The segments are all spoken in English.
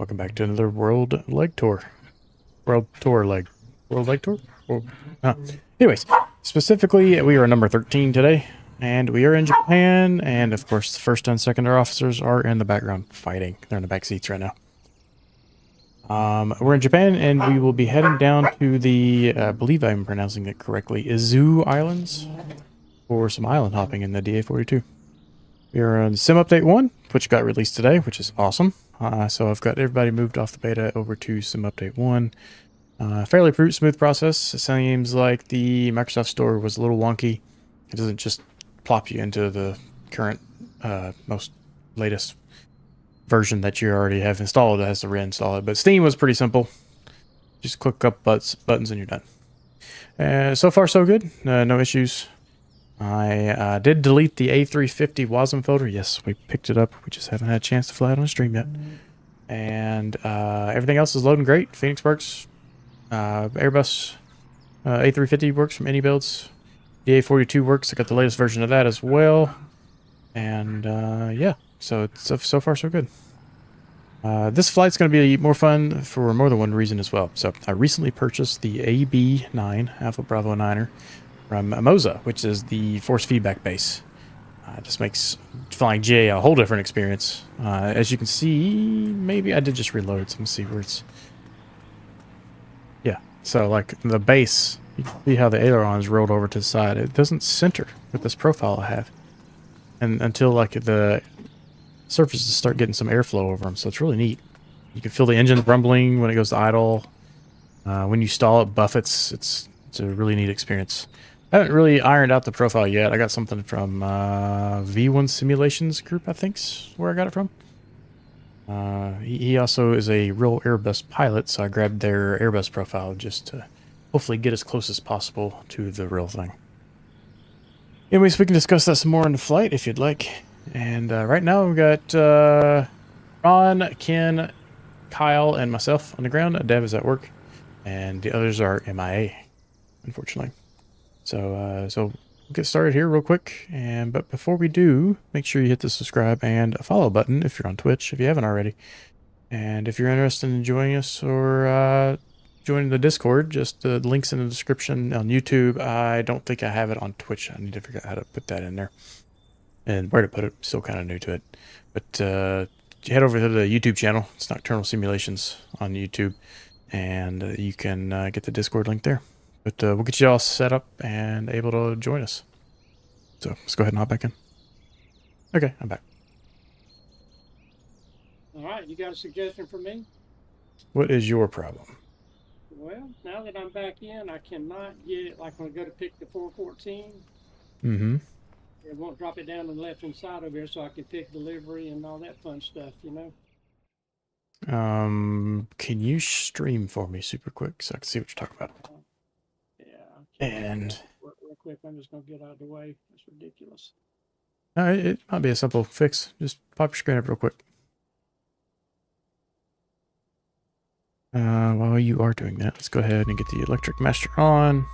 Welcome back to another World Leg Tour. World Leg Tour? Anyways, specifically, we are number 13 today, and we are in Japan, and of course, the first and second air officers are in the background fighting. They're in the back seats right now. We're in Japan, and we will be heading down to the, I believe I'm pronouncing it correctly, Izu Islands, for some island hopping in the DA-42. We are on Sim Update 1, which got released today, which is awesome. So I've got everybody moved off the beta over to Sim Update 1. Fairly smooth process. It seems like the Microsoft Store was a little wonky. It doesn't just plop you into the current, most latest version that you already have installed. It has to reinstall it. But Steam was pretty simple. Just click up buttons and you're done. So far, so good. No issues. I did delete the A350 WASM folder. Yes, we picked it up. We just haven't had a chance to fly it on a stream yet. And everything else is loading great. Phoenix works. Airbus A350 works from any builds. DA-42 works. I got the latest version of that as well. And yeah, so it's so far so good. This flight's going to be more fun for more than one reason as well. So I recently purchased the AB9, Alpha Bravo 9er, from Moza, which is the force feedback base. It just makes flying GA a whole different experience. As you can see, maybe I did just reload, so let's see where it's... Yeah, so like the base, you can see how the aileron is rolled over to the side. It doesn't center with this profile I have. And until like the surfaces start getting some airflow over them, so it's really neat. You can feel the engine rumbling when it goes to idle. When you stall it buffets. It's a really neat experience. I haven't really ironed out the profile yet. I got something from V1 Simulations Group, I think's where I got it from. He also is a real Airbus pilot, so I grabbed their Airbus profile just to hopefully get as close as possible to the real thing. Anyways, we can discuss that some more in the flight if you'd like. And right now we've got Ron, Ken, Kyle, and myself on the ground. Dev is at work, and the others are MIA, unfortunately. So we'll get started here real quick. But before we do, make sure you hit the subscribe and follow button if you're on Twitch, if you haven't already. And if you're interested in joining us or joining the Discord, just the links in the description on YouTube. I don't think I have it on Twitch. I need to figure out how to put that in there. And where to put it, still kind of new to it. But head over to the YouTube channel. It's Nocturnal Simulations on YouTube. And you can get the Discord link there. But we'll get you all set up and able to join us. So let's go ahead and hop back in. Okay, I'm back. All right, you got a suggestion for me? What is your problem? Well, now that I'm back in, I cannot get it like when I go to pick the 414. Mm-hmm. It won't drop it down on the left-hand side over here so I can pick delivery and all that fun stuff, you know? Can you stream for me super quick so I can see what you're talking about? Yeah. And real quick, I'm just gonna get out of the way. That's ridiculous. it might be a simple fix. Just pop your screen up real quick. While you are doing that, let's go ahead and get the electric master on.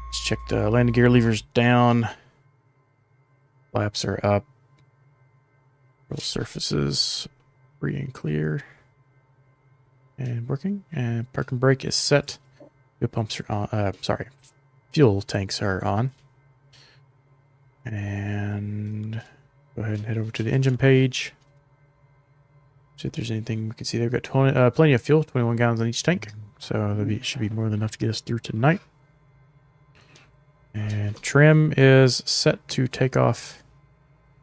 Let's check the landing gear levers down. Flaps are up. Roll surfaces free and clear. And working. And park and brake is set. Fuel pumps are on. Fuel tanks are on. And go ahead and head over to the engine page. See if there's anything we can see. They've got plenty of fuel, 21 gallons on each tank. So it should be more than enough to get us through tonight. And trim is set to take off.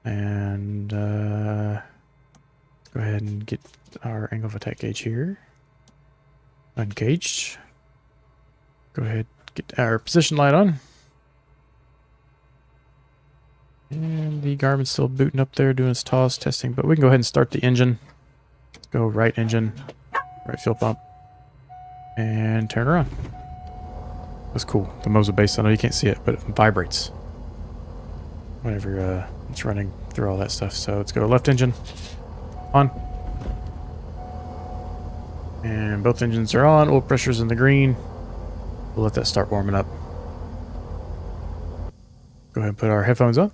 And go ahead and get our angle of attack gauge here. Uncaged. Go ahead, get our position light on. And the Garmin's still booting up there, doing its TOS testing, but we can go ahead and start the engine. Go right engine, right fuel pump, and turn her on. That's cool. The Moza base, I know you can't see it, but it vibrates whenever it's running through all that stuff. So let's go left engine on. And both engines are on. Oil pressure's in the green. We'll let that start warming up. Go ahead and put our headphones on.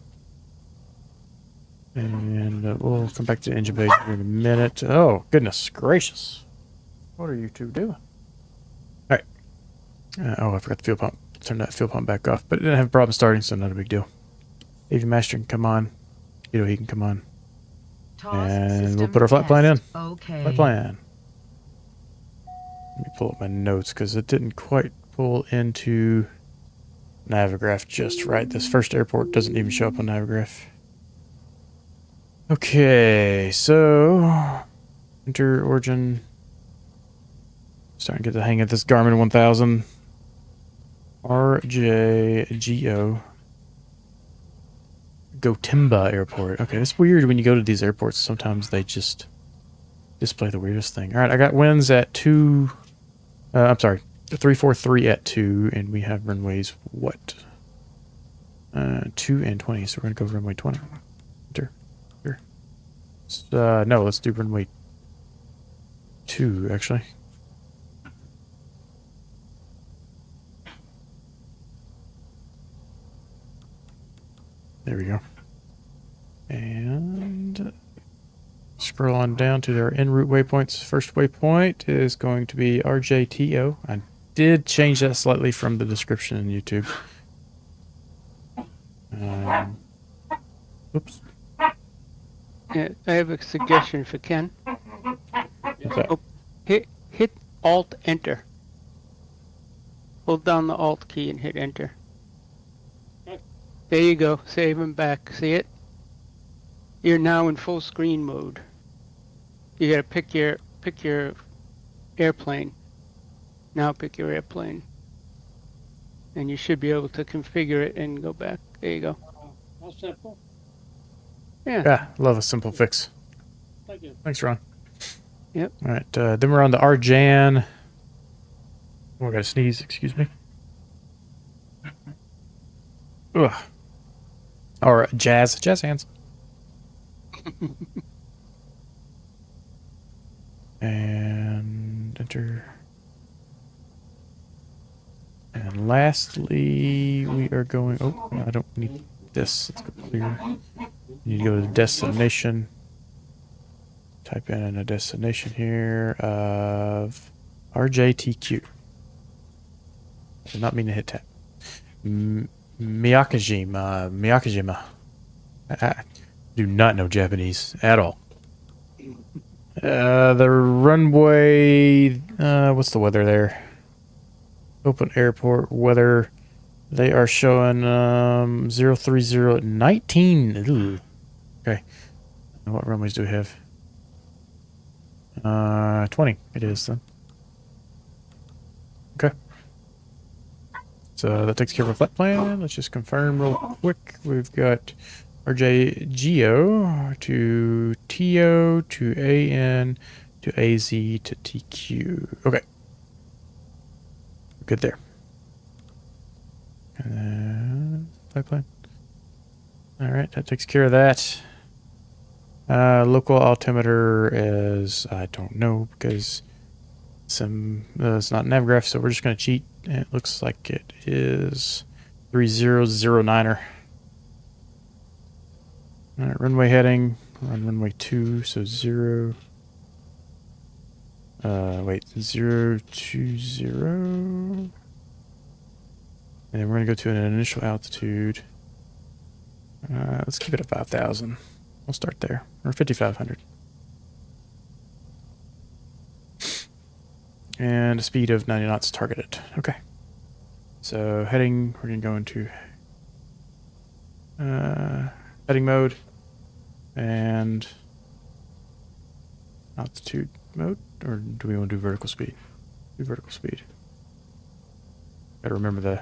And we'll come back to the engine bay here in a minute. Oh, goodness gracious. What are you two doing? Alright. Oh, I forgot the fuel pump. Turn that fuel pump back off. But it didn't have a problem starting, so not a big deal. AV Master can come on. He can come on. And we'll put our flight plan in. Okay. Flight plan. Let me pull up my notes, because it didn't quite pull into Navigraph just right. This first airport doesn't even show up on Navigraph. Okay, so enter origin. Starting to get the hang of this Garmin 1000. RJGO. Gotemba Airport. Okay, it's weird when you go to these airports. Sometimes they just display the weirdest thing. All right, I got winds at 2. I'm sorry, 343 at 2, and we have runways what? 2 and 20. So we're gonna go runway 20. Enter. Here. No, let's do runway 2 actually. There we go. And scroll on down to their en route waypoints. First waypoint is going to be RJTO. I did change that slightly from the description in YouTube. Oops. Yeah, I have a suggestion for Ken. What's that? Oh, hit Alt Enter. Hold down the Alt key and hit Enter. There you go. Save him back. See it? You're now in full screen mode. You gotta pick your airplane. Now pick your airplane. And you should be able to configure it and go back. There you go. How simple. Yeah. Yeah, love a simple fix. Thank you. Thanks, Ron. Yep. All right, then we're on the RJAN. Oh, I gotta sneeze. Excuse me. Ugh. Or jazz hands. And enter. And lastly, we are going. Oh, I don't need this. Let's go clear. You need to go to the destination. Type in a destination here of RJTQ. Did not mean to hit tab. Miyakejima. I do not know Japanese at all. The runway. What's the weather there? Open airport weather. They are showing 030 19. Ooh. Okay. And what runways do we have? 20. It is then. Okay. So that takes care of our flight plan. Let's just confirm real quick. We've got RJGO to TO to AN to AZ to TQ. Okay. Good there. And then flight plan. All right, that takes care of that. Local altimeter is, I don't know, because it's not Navgraph, so we're just going to cheat. And it looks like it is 3009er. All right, runway heading. We're on runway 2, so 0. 020. And then we're going to go to an initial altitude. Let's keep it at 5,000. We'll start there. Or 5,500. And a speed of 90 knots targeted. Okay. So heading, we're going to go into heading mode and altitude mode. Or do we want to do vertical speed? Do vertical speed. Gotta remember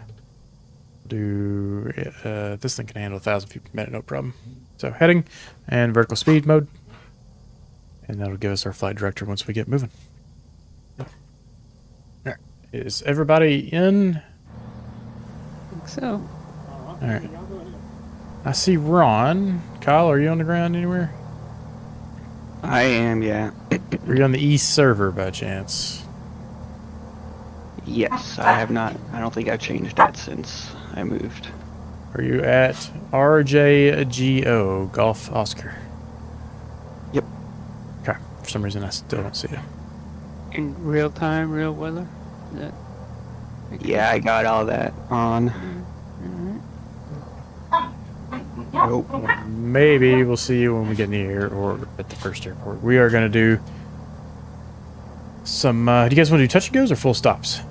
this thing can handle 1,000 feet per minute, no problem. So heading and vertical speed mode, and that'll give us our flight director once we get moving. All right. Is everybody in? I think so. All right. I see Ron. Kyle, are you on the ground anywhere? I am, yeah. Are you on the east server by chance? Yes, I have not. I don't think I've changed that since I moved. Are you at RJGO Golf Oscar? For some reason, I still don't see it. In real time, real weather? Is that Yeah, I got all that on. Nope. Maybe we'll see you when we get near or at the first airport. We are going to do some... do you guys want to do touch and goes or full stops?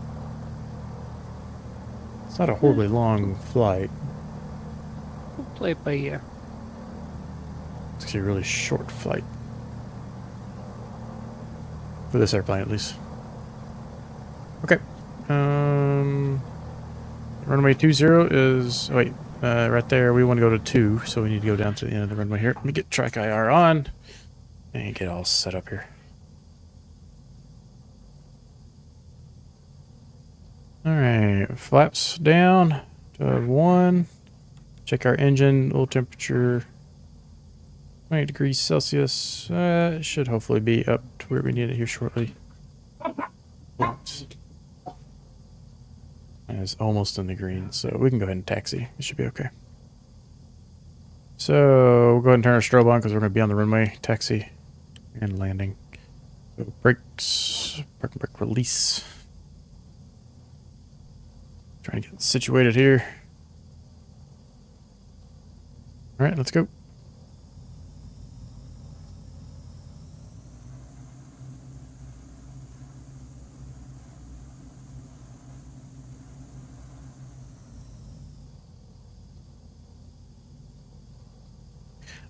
It's not a horribly long flight. We'll play it by ear. It's actually a really short flight. For this airplane, at least. Okay. Runway 20 is... Oh, wait. Right there, we want to go to 2, so we need to go down to the end of the runway here. Let me get track IR on and get all set up here. Alright, flaps down to 1. Check our engine, oil temperature 20 degrees Celsius. It should hopefully be up to where we need it here shortly. It's almost in the green, so we can go ahead and taxi. It should be okay. So we'll go ahead and turn our strobe on because we're going to be on the runway. Taxi and landing. So brakes, parking brake release. Trying to get situated here. All right, let's go.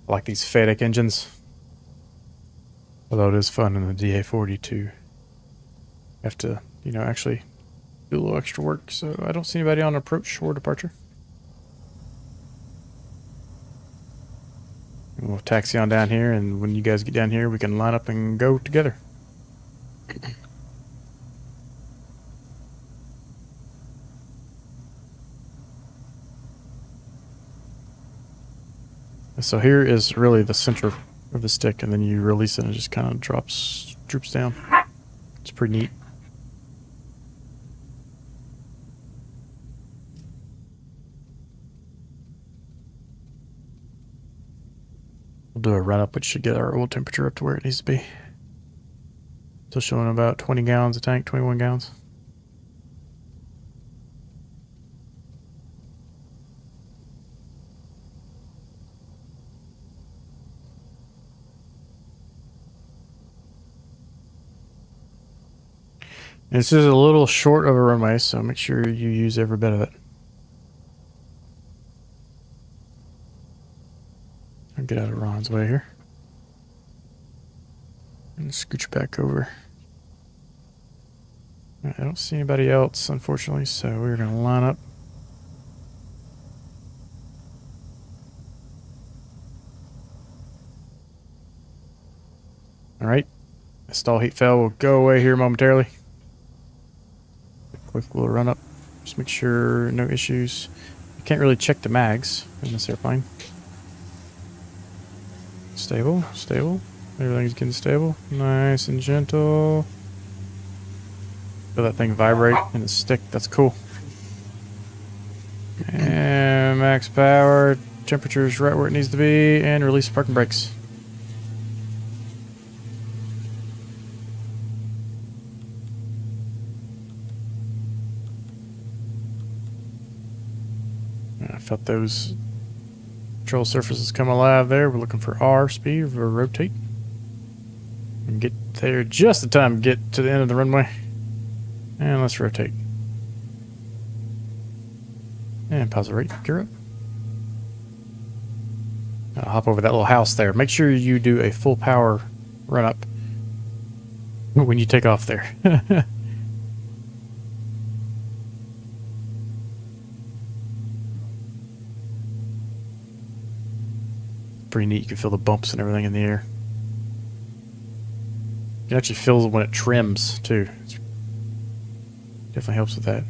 I like these FedEx engines. Although it is fun in the DA-42. You have to, actually do a little extra work. So I don't see anybody on approach or departure. And we'll taxi on down here, and when you guys get down here, we can line up and go together. So here is really the center of the stick, and then you release it and it just kind of droops down. It's pretty neat. We'll do a run up, which should get our oil temperature up to where it needs to be. Still showing about 20 gallons a tank, 21 gallons. This is a little short of a runway, so make sure you use every bit of it. I'll get out of Ron's way here. And scooch back over. I don't see anybody else, unfortunately, so we're going to line up. Alright. The stall heat fail will go away here momentarily. Quick little run up. Just make sure no issues. You can't really check the mags in this airplane. Stable, stable. Everything's getting stable. Nice and gentle. Feel that thing vibrate in the stick. That's cool. And max power. Temperature's right where it needs to be. And release parking brakes. I felt those control surfaces come alive there. We're looking for R speed or rotate. And get there just in time to get to the end of the runway. And let's rotate. And pause the rate. Gear up. I'll hop over that little house there. Make sure you do a full power run up when you take off there. Pretty neat. You can feel the bumps and everything in the air. You can actually feel when it trims too. It definitely helps with that.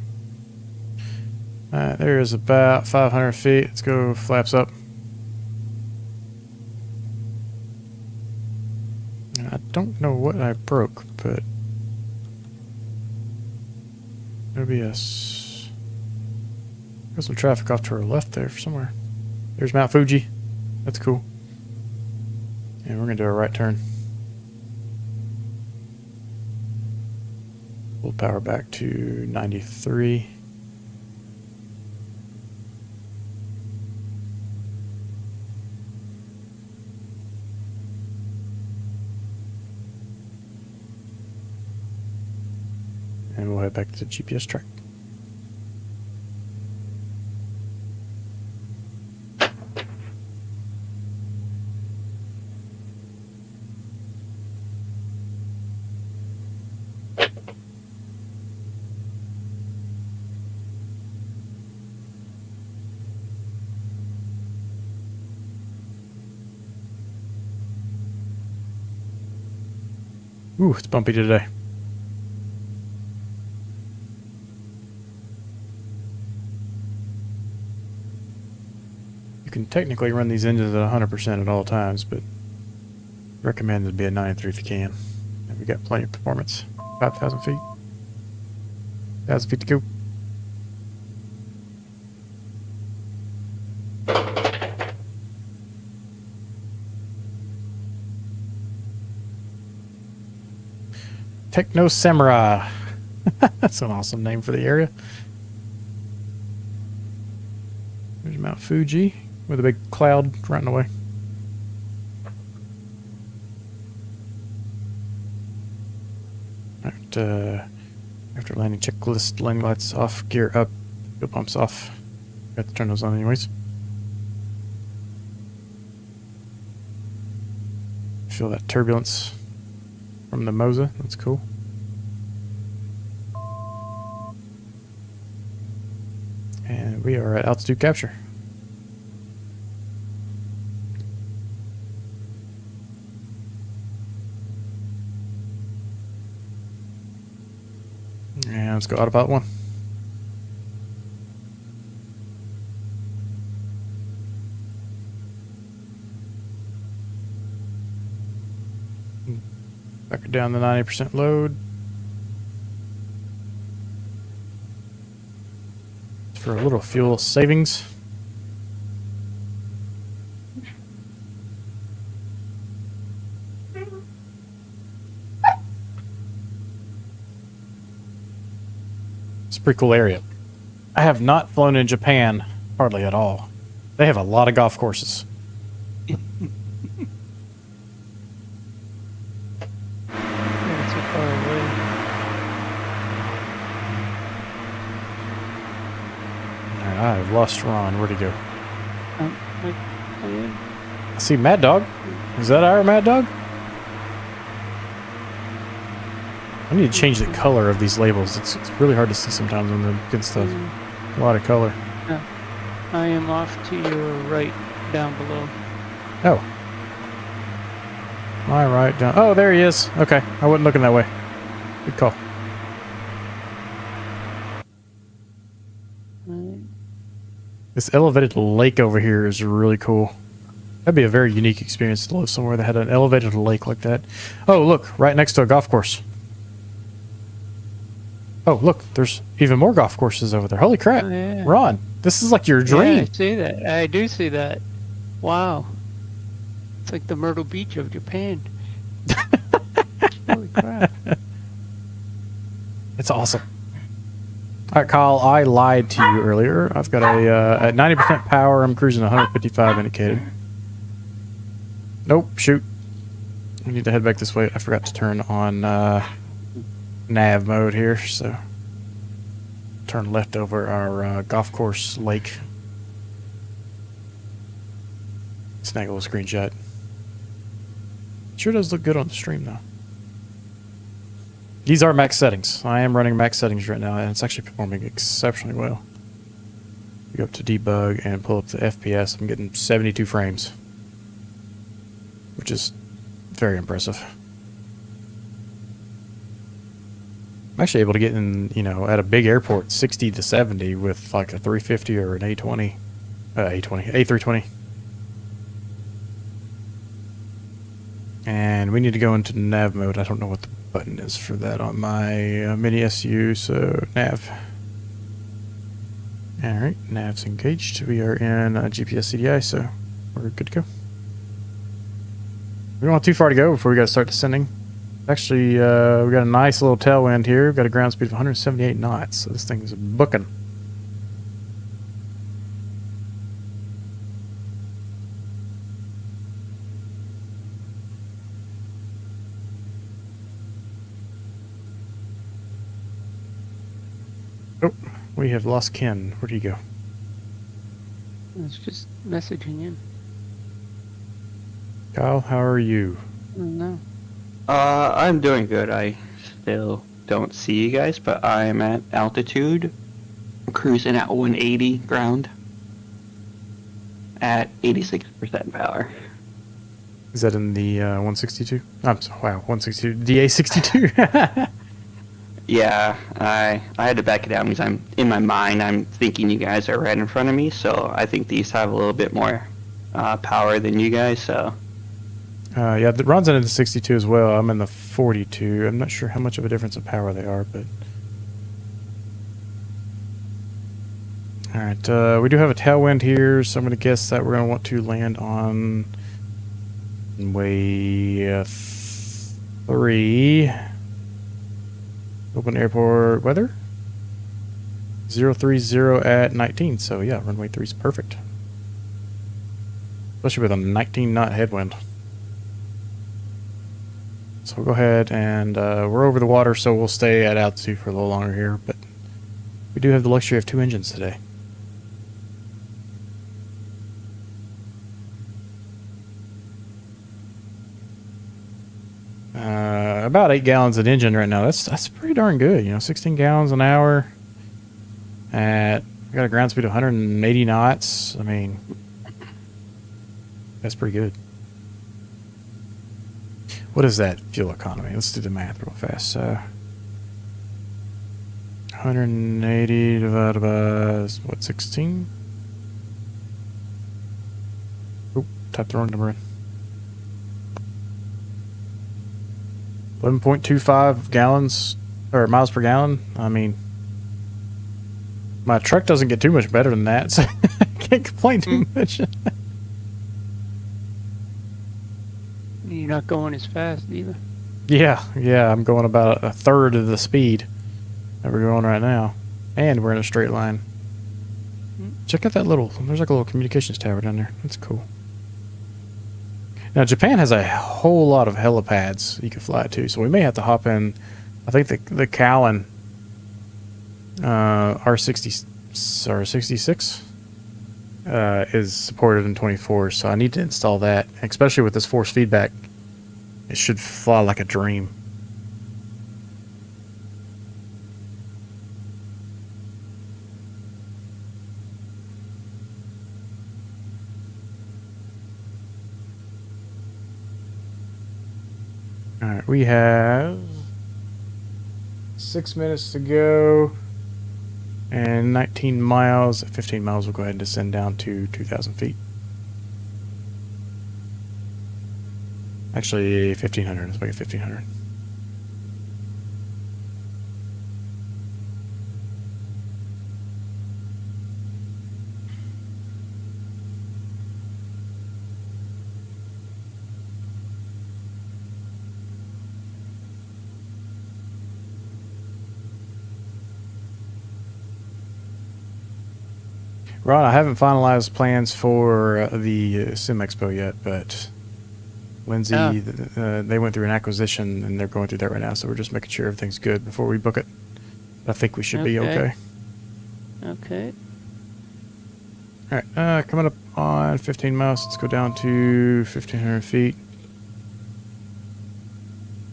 Alright, there is about 500 feet. Let's go flaps up. I don't know what I broke, but OBS. Got some traffic off to our left there somewhere. There's Mount Fuji. That's cool. And we're gonna do a right turn. We'll power back to 93. And we'll head back to the GPS track. Ooh, it's bumpy today. You can technically run these engines at 100% at all times, but recommend it be at 93 if you can. And we got plenty of performance. 5,000 feet. 1,000 feet to go. Techno Samurai. That's an awesome name for the area. There's Mount Fuji with a big cloud running away. After landing checklist, landing lights off, gear up, fuel pumps off. Got to turn those on anyways. Feel that turbulence from the Mosa. That's cool. And we are at altitude capture. And let's go autopilot 1. Back down to 90% load. For a little fuel savings. It's a pretty cool area. I have not flown in Japan hardly at all. They have a lot of golf courses. I've lost Ron. Where'd he go? I see Mad Dog. Is that our Mad Dog? I need to change the color of these labels. It's really hard to see sometimes when they're against a lot of color. I am off to your right, down below. Oh. My right down. Oh, there he is. Okay. I wasn't looking that way. Good call. This elevated lake over here is really cool. That'd be a very unique experience to live somewhere that had an elevated lake like that. Oh, look, right next to a golf course. Oh, look, there's even more golf courses over there. Holy crap. Oh, yeah. Ron, this is like your dream. Yeah, I see that. I do see that. Wow. It's like the Myrtle Beach of Japan. Holy crap. It's awesome. All right, Kyle, I lied to you earlier. I've got a at 90% power. I'm cruising 155 indicated. Nope, shoot. We need to head back this way. I forgot to turn on nav mode here, so turn left over our golf course lake. Snag a little screenshot. Sure does look good on the stream, though. These are max settings. I am running max settings right now, and it's actually performing exceptionally well. We go up to debug and pull up the FPS. I'm getting 72 frames, which is very impressive. I'm actually able to get in, you know, at a big airport, 60 to 70 with like a 350 or an A320. And we need to go into nav mode. I don't know what the button is for that on my mini SU, so nav. Alright, nav's engaged. We are in GPS CDI, so we're good to go. We don't have too far to go before we got to start descending. Actually, we got a nice little tailwind here. We've got a ground speed of 178 knots, so this thing's booking. Oh, we have lost Ken. Where'd he go? It's just messaging in. Kyle, how are you? I don't know. I'm doing good. I still don't see you guys, but I'm at altitude, cruising at 180 ground, at 86% power. Is that in the 162? I'm sorry, wow, 162. DA-42? Yeah, I had to back it down because I'm in my mind. I'm thinking you guys are right in front of me, so I think these have a little bit more power than you guys. So Yeah, the Ron's in the 62 as well. I'm in the 42. I'm not sure how much of a difference of power they are, but... Alright, we do have a tailwind here, so I'm going to guess that we're going to want to land on runway 3. Open airport weather? 030 at 19, so yeah, runway 3 is perfect. Especially with a 19 knot headwind. So we'll go ahead and we're over the water, so we'll stay at altitude for a little longer here, but we do have the luxury of 2 engines today. About 8 gallons an engine right now. That's pretty darn good, you know, 16 gallons an hour at, I got a ground speed of 180 knots. I mean, that's pretty good. What is that fuel economy? Let's do the math real fast. 180 divided by, what, 16? Oop, typed the wrong number in. 11.25 gallons, or miles per gallon. I mean, my truck doesn't get too much better than that, so I can't complain too much. You're not going as fast either. Yeah, I'm going about a third of the speed that we're going right now. And we're in a straight line. Check out that there's like a little communications tower down there. That's cool. Now, Japan has a whole lot of helipads you can fly to, so we may have to hop in. I think the Cowan R60 or 66 is supported in 24, so I need to install that. Especially with this force feedback, it should fly like a dream. Alright, we have 6 minutes to go and 19 miles. At 15 miles, we'll go ahead and descend down to 2,000 feet. Actually, 1,500. Let's make it 1,500. Ron, I haven't finalized plans for the Sim Expo yet, but Lindsay, they went through an acquisition and they're going through that right now, so we're just making sure everything's good before we book it. I think we should be okay. Okay. Alright, coming up on 15 miles, let's go down to 1,500 feet.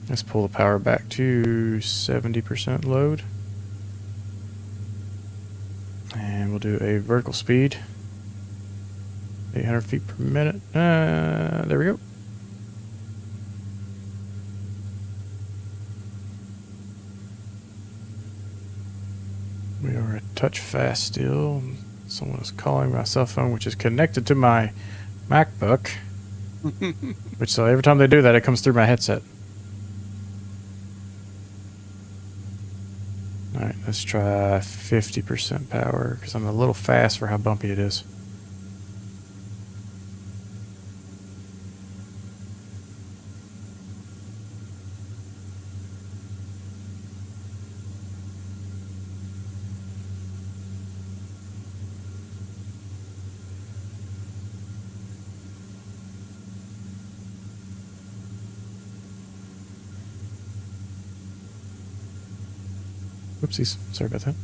Let's pull the power back to 70% load. And we'll do a vertical speed. 800 feet per minute. There we go. We are a touch fast still. Someone is calling my cell phone, which is connected to my MacBook. Which, so every time they do that, it comes through my headset. Alright, let's try 50% power, because I'm a little fast for how bumpy it is. Whoopsies. Sorry about that.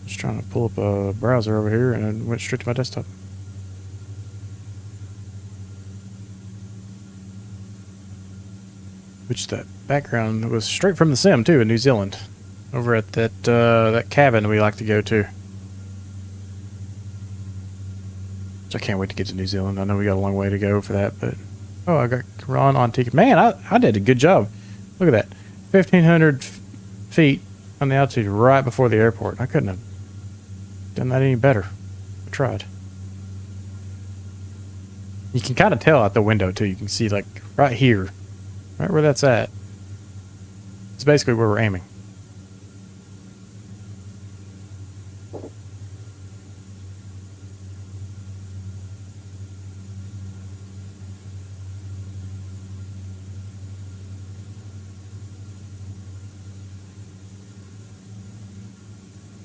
Just trying to pull up a browser over here and it went straight to my desktop. Which that background was straight from the sim too in New Zealand. Over at that cabin we like to go to. Which I can't wait to get to New Zealand. I know we got a long way to go for that, but oh, I got Ron on ticket. Man, I did a good job. Look at that. 1,500 feet on the altitude right before the airport. I couldn't have done that any better. I tried. You can kind of tell out the window too. You can see like right here, right where that's at. It's basically where we're aiming.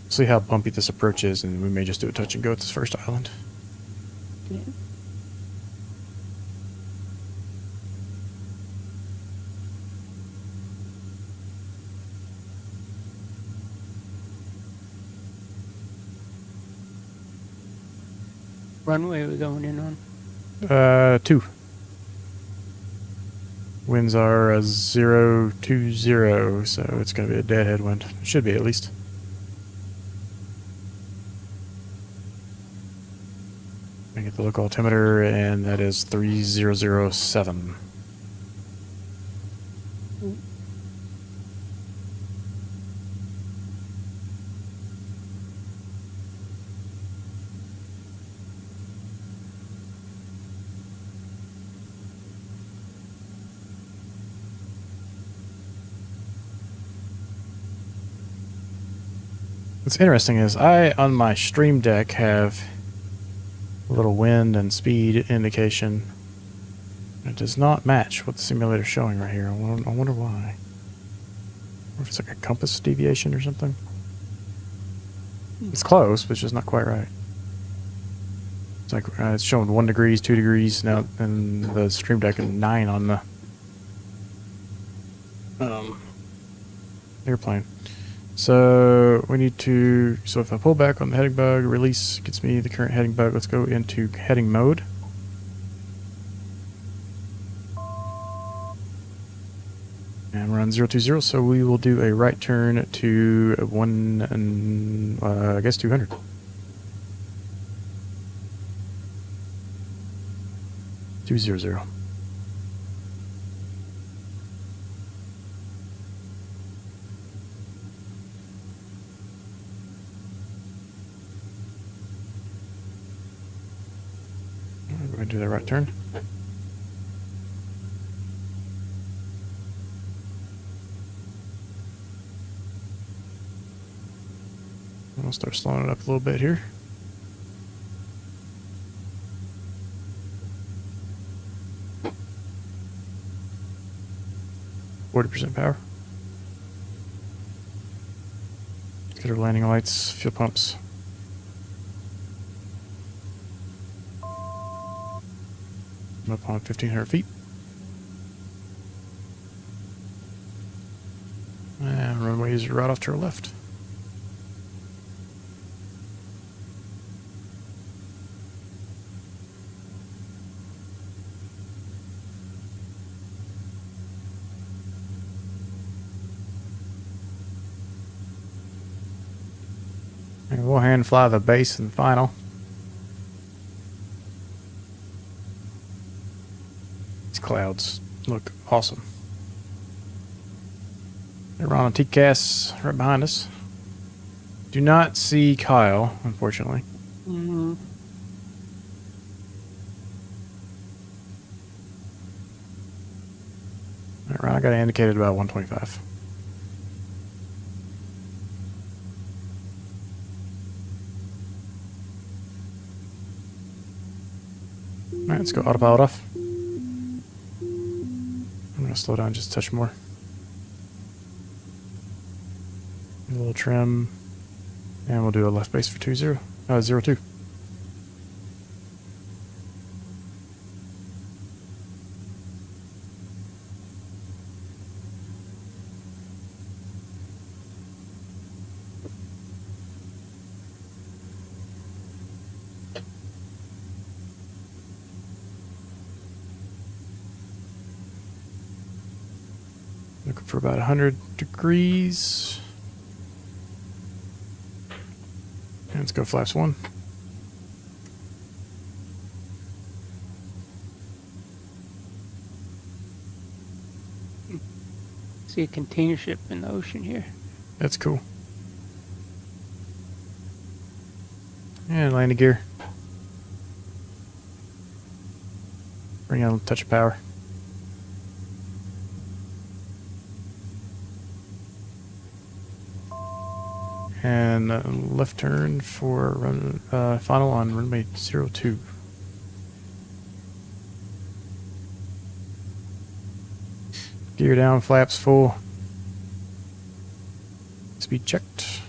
See how bumpy this approach is, and we may just do a touch and go at this first island. Yeah. Runway we're going in on? 2. Winds are 020, so it's going to be a dead headwind. It should be at least. I get the local altimeter, and that is 3007. What's interesting is I, on my stream deck, have a little wind and speed indication. It does not match what the simulator's showing right here. I wonder why. Or if it's like a compass deviation or something. It's close, but it's just not quite right. It's like it's showing 1 degree, 2 degrees now, and the stream deck is 9 on the airplane. So we need to, so if I pull back on the heading bug, release gets me the current heading bug. Let's go into heading mode. And we're on 020, so we will do a right turn to 200. 200. We're going to do that right turn. I'll start slowing it up a little bit here. %40 power. Get our landing lights, fuel pumps. I'm up on 1,500 feet. And runway is right off to our left. And we'll hand fly the base and final. These clouds look awesome. They're on a TCAS right behind us. Do not see Kyle, unfortunately. Mm-hmm. All right, I got it indicated about 125. All right, let's go autopilot off. I'm going to slow down just a touch more. A little trim. And we'll do a left base for 02. Looking for about 100 degrees. And let's go flaps 1. See a container ship in the ocean here. That's cool. And landing gear. Bring out a touch of power. And left turn for run, final on runway 02. Gear down, flaps full. Speed checked.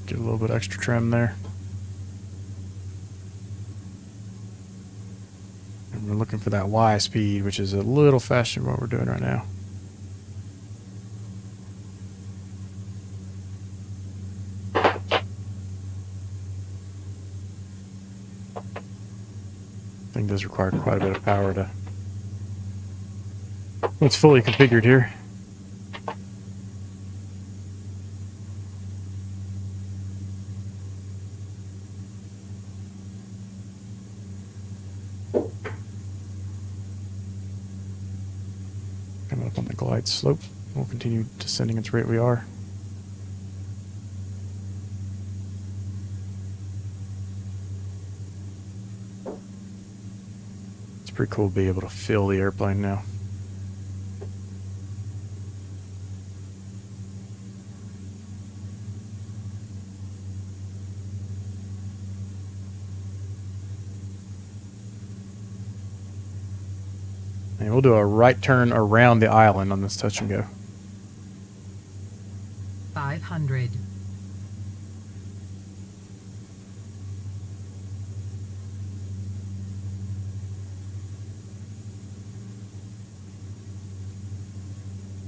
Get a little bit extra trim there. And we're looking for that Y speed, which is a little faster than what we're doing right now. Thing does require quite a bit of power to. It's fully configured here. Coming up on the glide slope. We'll continue descending at the rate we are. It's pretty cool to be able to feel the airplane now. And we'll do a right turn around the island on this touch and go. 500.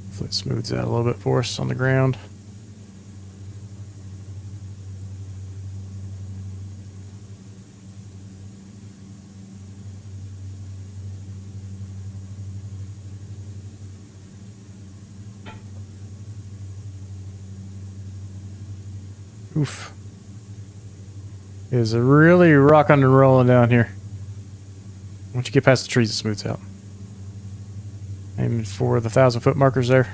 Hopefully it smooths out a little bit for us on the ground. Oof. It is really rocking and rolling down here. Once you get past the trees, it smooths out. Aiming for the 1,000-foot markers there.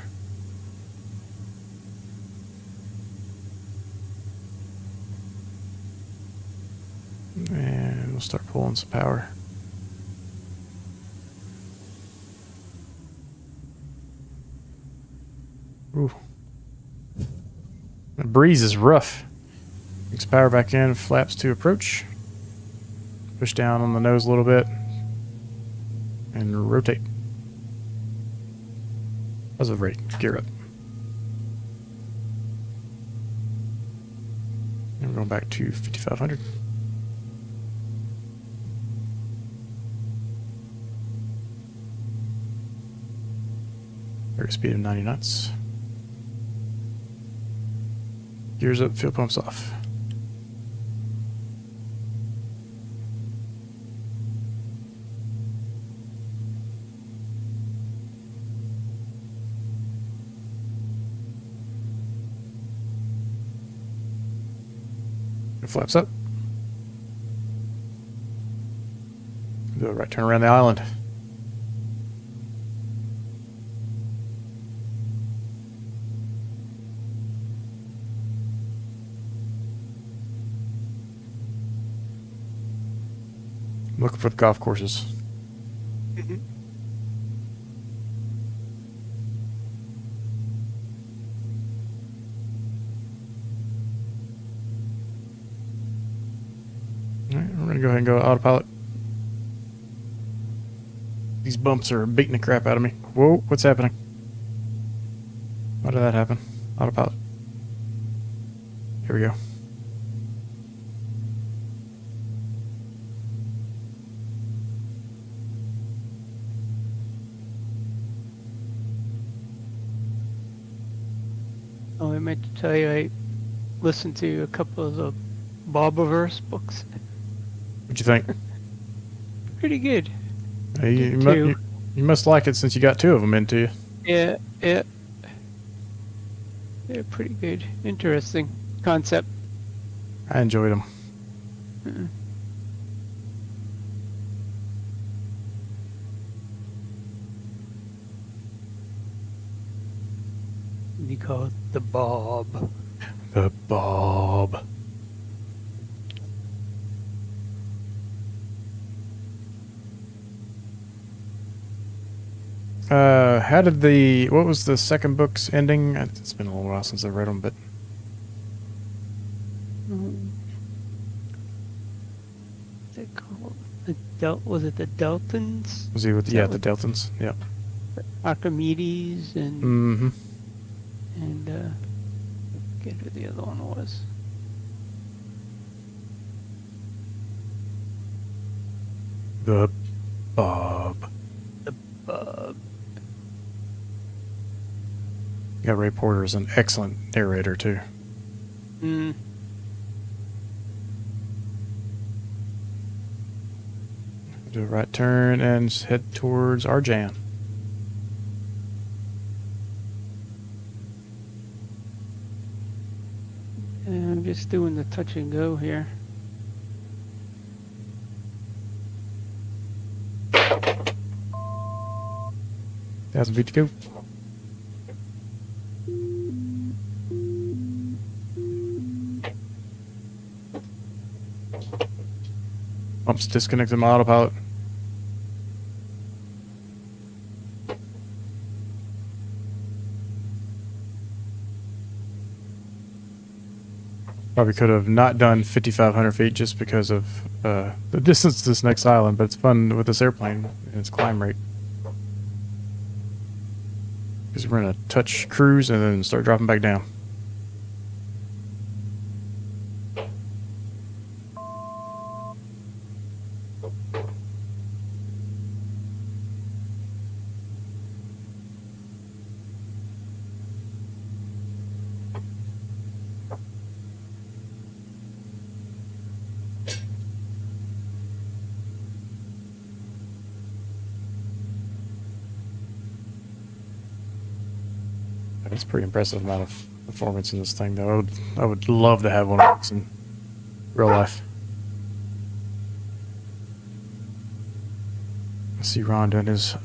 And we'll start pulling some power. Ooh. The breeze is rough. Takes power back in, flaps to approach. Push down on the nose a little bit. And rotate. Positive rate. Gear up. And we're going back to 5,500. Air speed of 90 knots. Gears up, fuel pumps off. Flaps up. Do a right turn around the island. I'm looking for the golf courses. Alright, we're gonna go ahead and go autopilot. These bumps are beating the crap out of me. Whoa, what's happening? Why did that happen? Autopilot. Here we go. Oh, I meant to tell you, I listened to a couple of the Bobiverse books. What'd you think? Pretty good. Hey, Two. You must like it since you got 2 of them into you. Yeah, yeah. They're pretty good. Interesting concept. I enjoyed them. Mm. We call it the Bob. The Bob. How did what was the second book's ending? It's been a little while since I read them, but What's it called? Was it the Deltons? was he with, Is yeah, that the what- Deltons? Yep. Archimedes and Mm-hmm. Forget who the other one was. The Bob. The Bob. Yeah, Ray Porter is an excellent narrator, too. Mm. Do a right turn and head towards Arjan. And I'm just doing the touch and go here. Thousand feet to go. Pumps disconnected my autopilot. Probably could have not done 5,500 feet just because of the distance to this next island, but it's fun with this airplane and its climb rate. Because we're going to touch cruise and then start dropping back down. It's a pretty impressive amount of performance in this thing, though. I would love to have one of these in real life. I see Ron doing his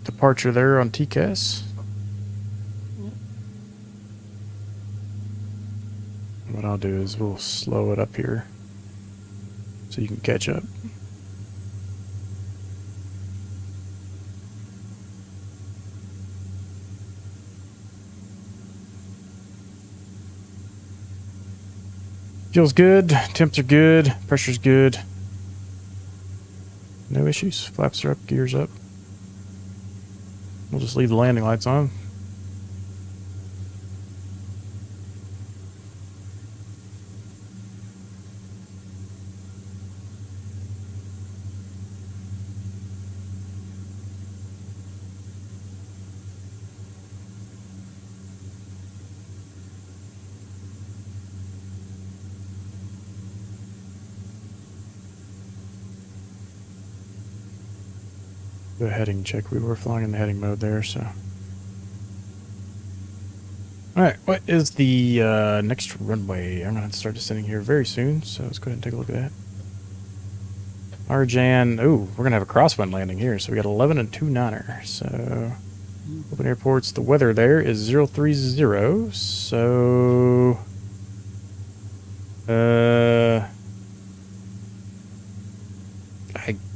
departure there on TCAS. What I'll do is we'll slow it up here so you can catch up. Feels good, temps are good, pressure's good. No issues. Flaps are up, gears up. We'll just leave the landing lights on. Do a heading check. We were flying in the heading mode there, so. Alright, what is the next runway? I'm going to start descending here very soon, so let's go ahead and take a look at that. Arjan, ooh, we're going to have a crosswind landing here, so we got 11 and 2-9er. So, open airports, the weather there is 030, so. I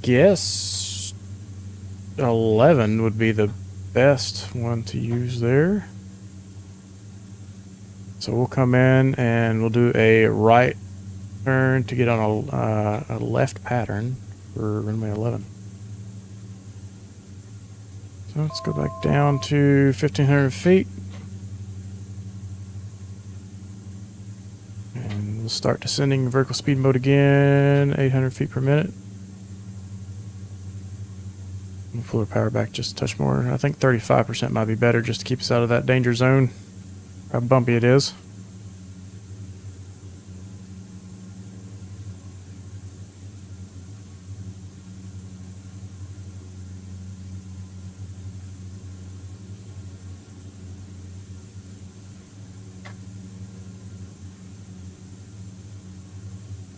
guess 11 would be the best one to use there. So we'll come in and we'll do a right turn to get on a left pattern for runway 11. So let's go back down to 1,500 feet. And we'll start descending vertical speed mode again, 800 feet per minute. We'll pull our power back just a touch more. I think 35% might be better just to keep us out of that danger zone. How bumpy it is.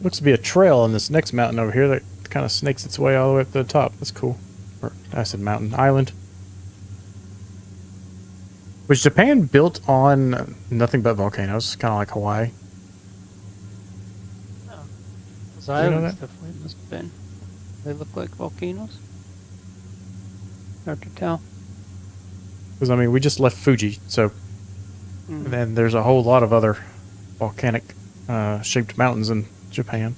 Looks to be a trail on this next mountain over here that kind of snakes its way all the way up to the top. That's cool. Or, I said mountain. Island. Was Japan built on nothing but volcanoes? Kind of like Hawaii. Those know islands that? definitely must have been. They look like volcanoes. Hard to tell. Because, I mean, we just left Fuji, so... Mm. And then there's a whole lot of other volcanic shaped mountains in Japan.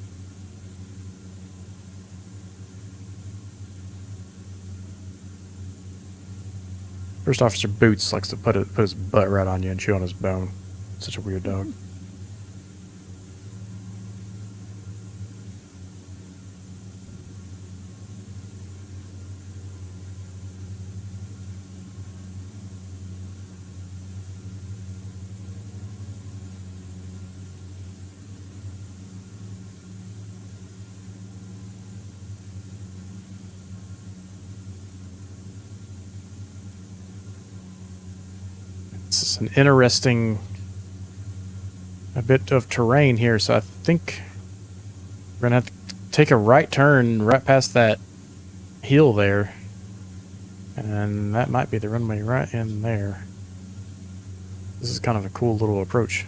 First Officer Boots likes to put his butt right on you and chew on his bone. Such a weird dog. This is an interesting a bit of terrain here, so I think we're gonna have to take a right turn right past that hill there, and that might be the runway right in there. This is kind of a cool little approach.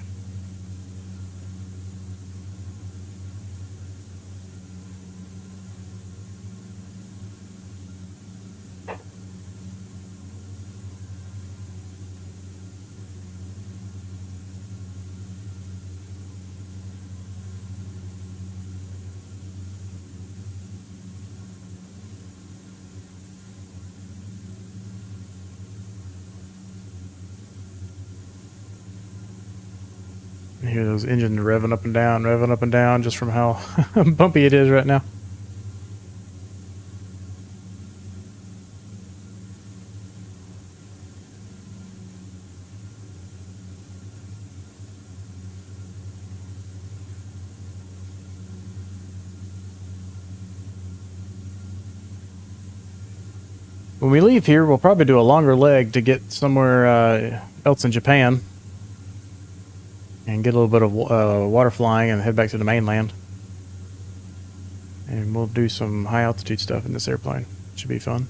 You hear those engines revving up and down just from how bumpy it is right now. When we leave here, we'll probably do a longer leg to get somewhere else in Japan. And get a little bit of water flying and head back to the mainland. And we'll do some high altitude stuff in this airplane. Should be fun.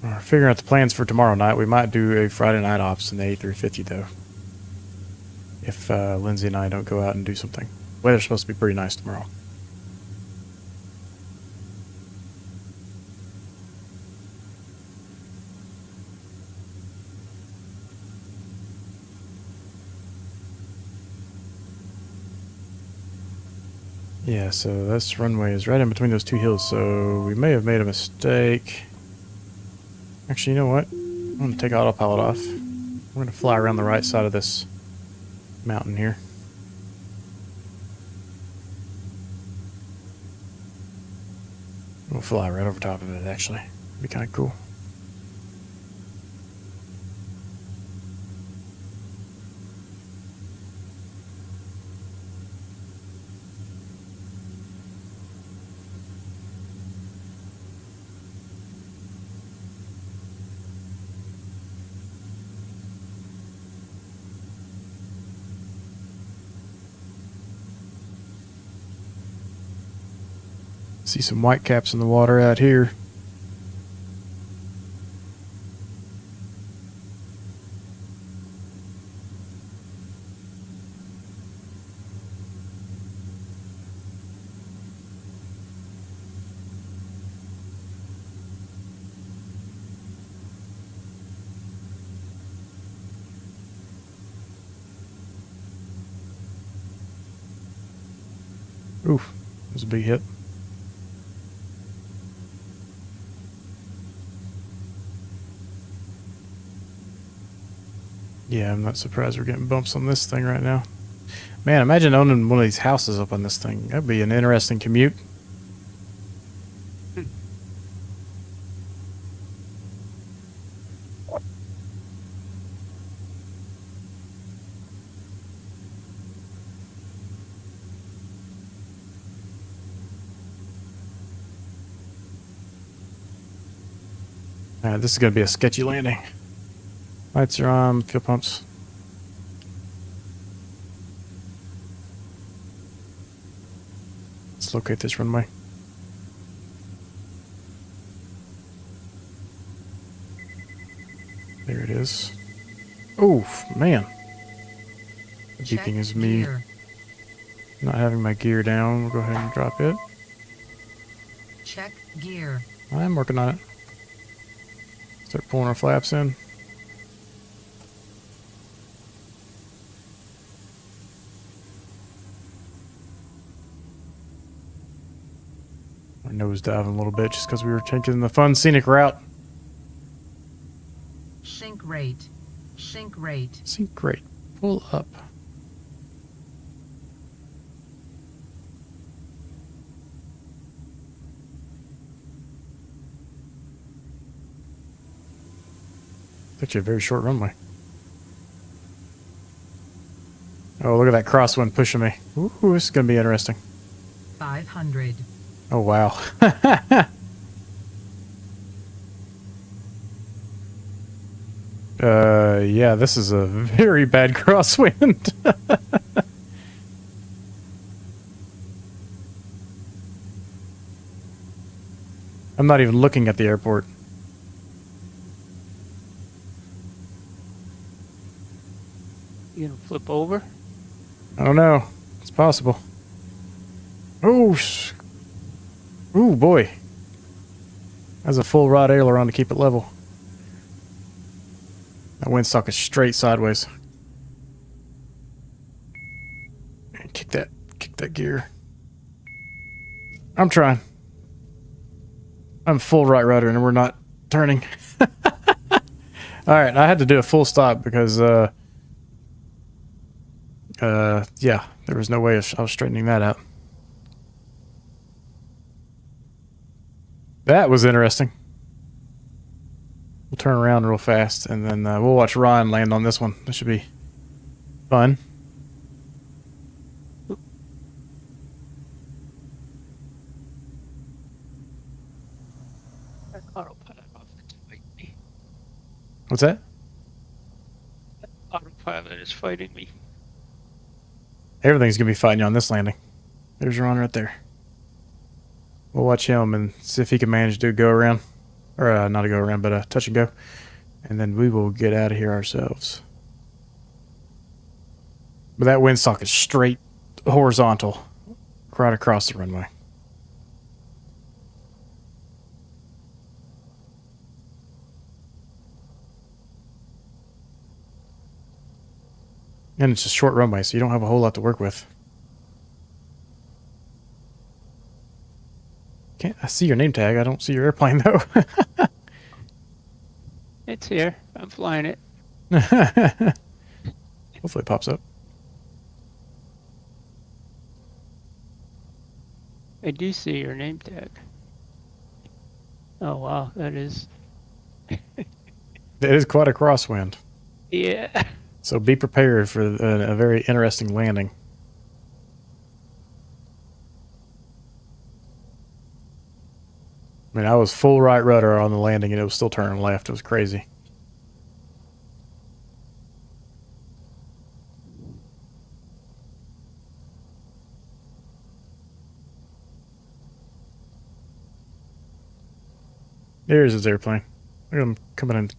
We're figuring out the plans for tomorrow night. We might do a Friday night ops in the A350 though. If Lindsay and I don't go out and do something. Weather's supposed to be pretty nice tomorrow. Yeah, so this runway is right in between those two hills, so we may have made a mistake. Actually, you know what? I'm going to take autopilot off. We're going to fly around the right side of this mountain here. We'll fly right over top of it, actually. It'd be kind of cool. See some white caps in the water out here. Oof, that was a big hit. Yeah, I'm not surprised we're getting bumps on this thing right now. Man, imagine owning one of these houses up on this thing. That'd be an interesting commute. Alright, this is going to be a sketchy landing. Lights are on, fuel pumps. Let's locate this runway. There it is. Oh, man. The beeping is me Gear. not having my gear down. We'll go ahead and drop it. Check gear. I'm working on it. Start pulling our flaps in. We're nose diving a little bit just because we were taking the fun scenic route. Sink rate. Sink rate. Sync great. Pull up. It's actually a very short runway. Oh, look at that crosswind pushing me. Ooh, this is going to be interesting. 500. Oh, wow. Yeah, this is a very bad crosswind. I'm not even looking at the airport. You gonna flip over? I don't know. It's possible. Oh, ooh, boy. That's a full rod aileron to keep it level. That windsock is straight sideways. Kick that gear. I'm trying. I'm full right rudder and we're not turning. Alright, I had to do a full stop because, yeah, there was no way I was straightening that out. That was interesting. We'll turn around real fast, and then we'll watch Ron land on this one. This should be fun. That autopilot off to fight me. What's that? Autopilot is fighting me. Everything's going to be fighting you on this landing. There's Ron right there. We'll watch him and see if he can manage to do a go around. Or not a go around, but a touch and go. And then we will get out of here ourselves. But that windsock is straight horizontal right across the runway. And it's a short runway, so you don't have a whole lot to work with. Can't I see your name tag? I don't see your airplane though. It's here. I'm flying it. Hopefully it pops up. I do see your name tag. Oh wow, that is. It is quite a crosswind. Yeah. So be prepared for a very interesting landing. I mean, I was full right rudder on the landing and it was still turning left. It was crazy. There's his airplane. Look at him coming in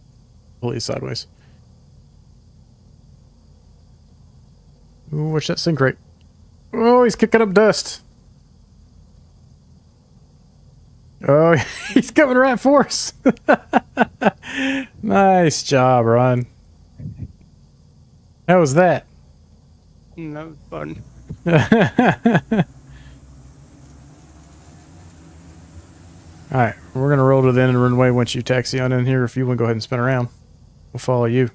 completely sideways. Ooh, watch that sink rate. Oh, he's kicking up dust. Oh, he's coming right for us. Nice job, Ron. How was that? That was fun. Alright, we're going to roll to the end of the runway once you taxi on in here. If you want to go ahead and spin around, we'll follow you.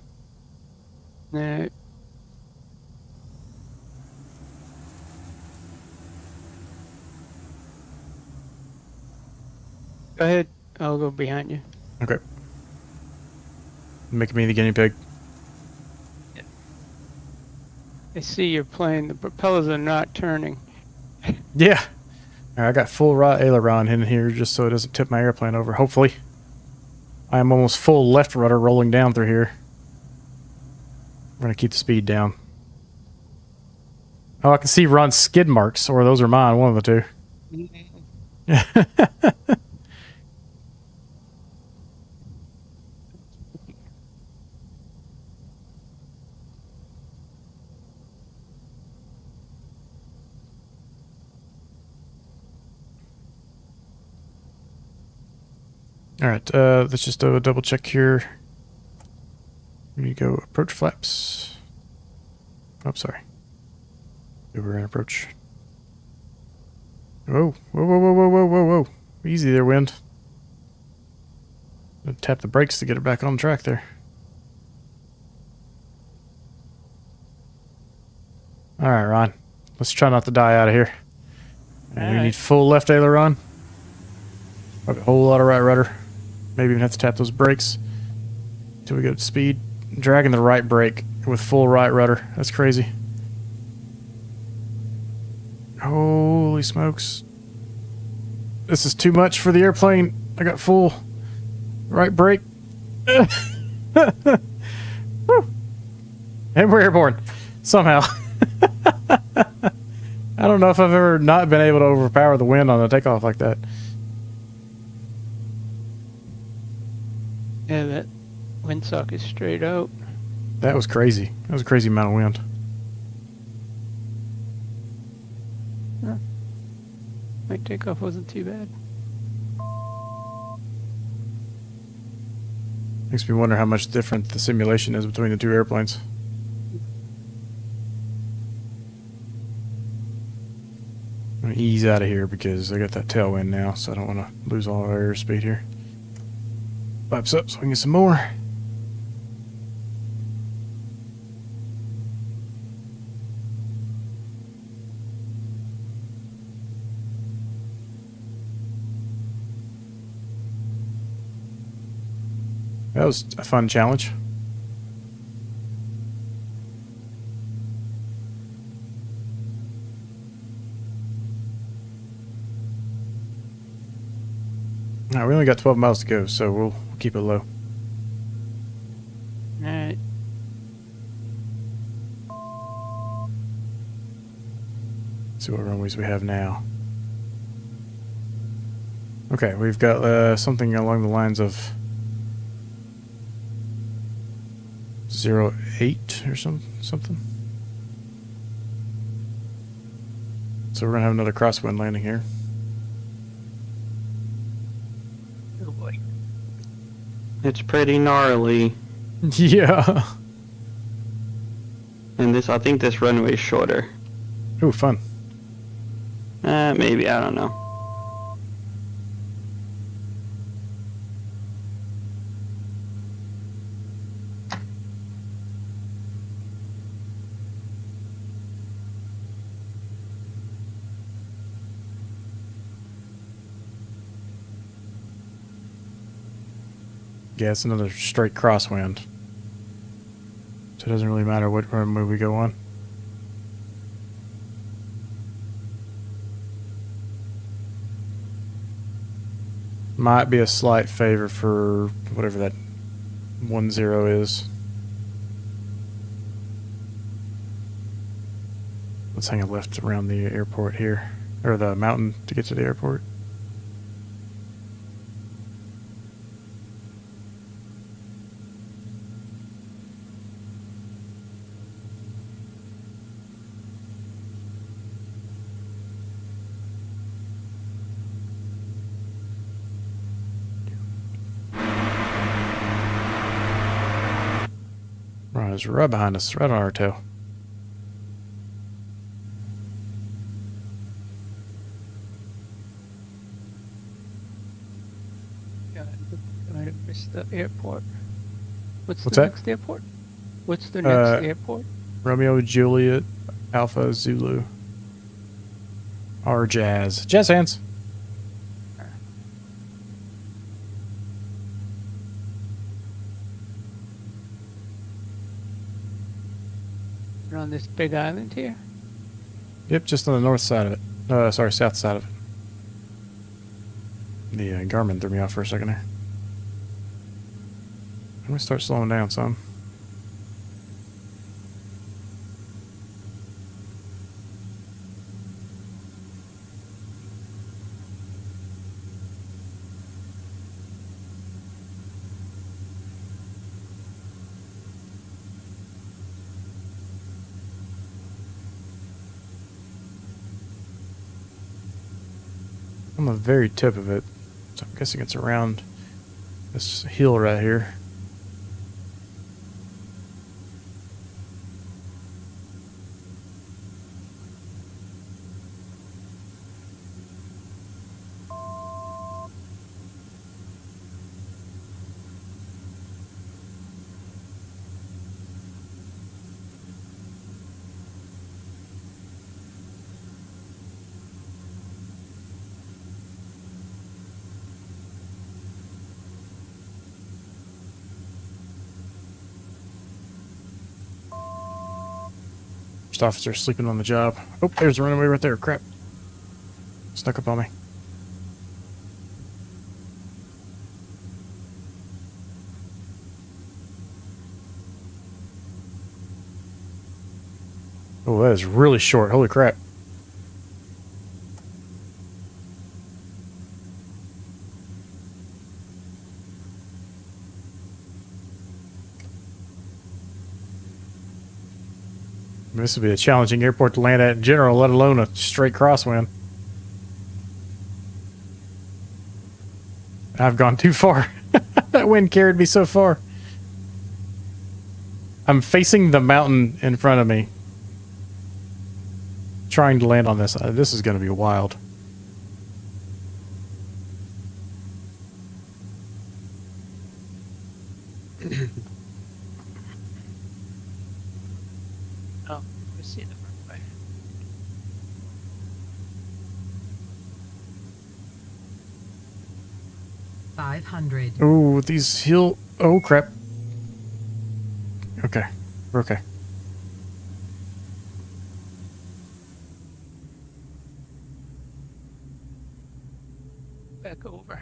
Nah. Go ahead. I'll go behind you. Okay. Making me the guinea pig. I see you're playing. The propellers are not turning. Yeah. All right, I got full right aileron in here just so it doesn't tip my airplane over, hopefully. I am almost full left rudder rolling down through here. We're going to keep the speed down. Oh, I can see Ron's skid marks, or those are mine, one of the two. All right, let's just do a double check here. Here you go, approach flaps. Oh, sorry. We're in approach. Whoa, whoa, whoa, whoa, whoa, whoa, whoa, whoa. Easy there, wind. Tap the brakes to get it back on track there. All right, Ron. Let's try not to die out of here. And we need full left aileron. Probably a whole lot of right rudder. Maybe even have to tap those brakes until we get speed. Dragging the right brake with full right rudder. That's crazy. Holy smokes. This is too much for the airplane. I got full right brake. Woo. And we're airborne. Somehow. I don't know if I've ever not been able to overpower the wind on a takeoff like that. Yeah, that windsock is straight out. That was crazy. That was a crazy amount of wind. Huh. My takeoff wasn't too bad. Makes me wonder how much different the simulation is between the two airplanes. I'm gonna ease out of here because I got that tailwind now, so I don't want to lose all our airspeed here. Flaps up so we can get some more. That was a fun challenge. Now we only got 12 miles to go, so we'll keep it low. Alright. See what runways we have now. Okay, we've got something along the lines of 08 or something. So we're gonna have another crosswind landing here. Oh boy. It's pretty gnarly. Yeah. And this, I think this runway is shorter. Ooh, fun. Maybe, I don't know. Yeah, it's another straight crosswind. So it doesn't really matter what runway we go on. Might be a slight favor for whatever that 10 is. Let's hang a left around the airport here, or the mountain to get to the airport. Right, it's right behind us, right on our tail. God, I might have missed the airport. What's What's the that? next airport? What's the next Uh, airport? Romeo, Juliet, Alpha, Zulu. Or Jazz. Jazz hands. You're on this big island here? Yep, just on the north side of it. Sorry, south side of it. The Garmin threw me off for a second there. I'm gonna start slowing down some. on the very tip of it. So I'm guessing it's around this hill right here. First officer sleeping on the job. Oh, there's a runaway right there. Crap. Snuck up on me. Oh, that is really short. Holy crap. This would be a challenging airport to land at in general, let alone a straight crosswind. I've gone too far. That wind carried me so far. I'm facing the mountain in front of me, trying to land on this. This is going to be wild. Oh, I see the runway. $500. Oh, these hill... Oh, crap. Okay. We're okay. Back over.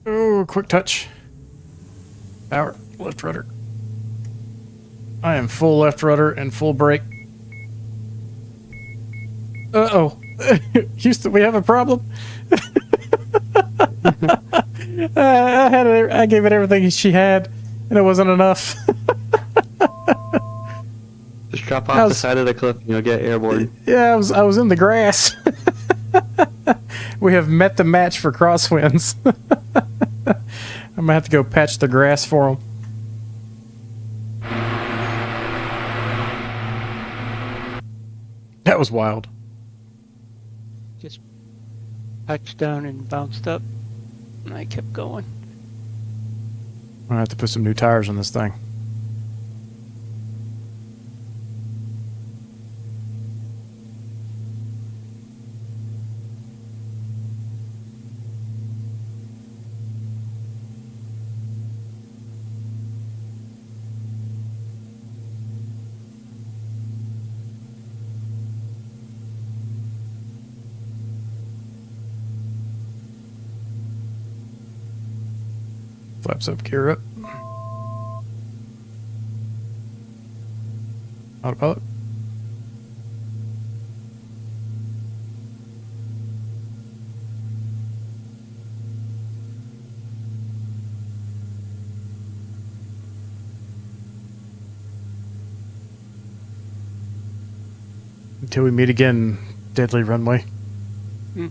Oh, quick touch. Power. Left rudder. I am full left rudder and full brake. Uh-oh. Houston, we have a problem. I gave it everything she had, and it wasn't enough. Just drop off the side of the cliff and you'll get airborne. Yeah, I was in the grass. We have met the match for crosswinds. I'm gonna have to go patch the grass for them. That was wild. Just touched down and bounced up, and I kept going. I'm gonna have to put some new tires on this thing. Flaps up, gear up. Autopilot. Until we meet again, deadly runway. Hmm.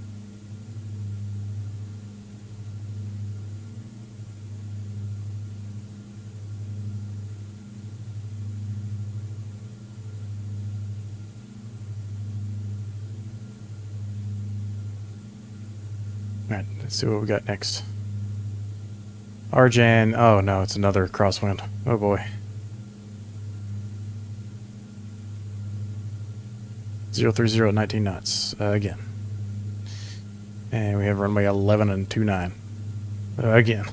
Alright, let's see what we got next. Arjan. Oh no, it's another crosswind. Oh boy. 030 at 19 knots. Again. And we have runway 11 and 29. Again.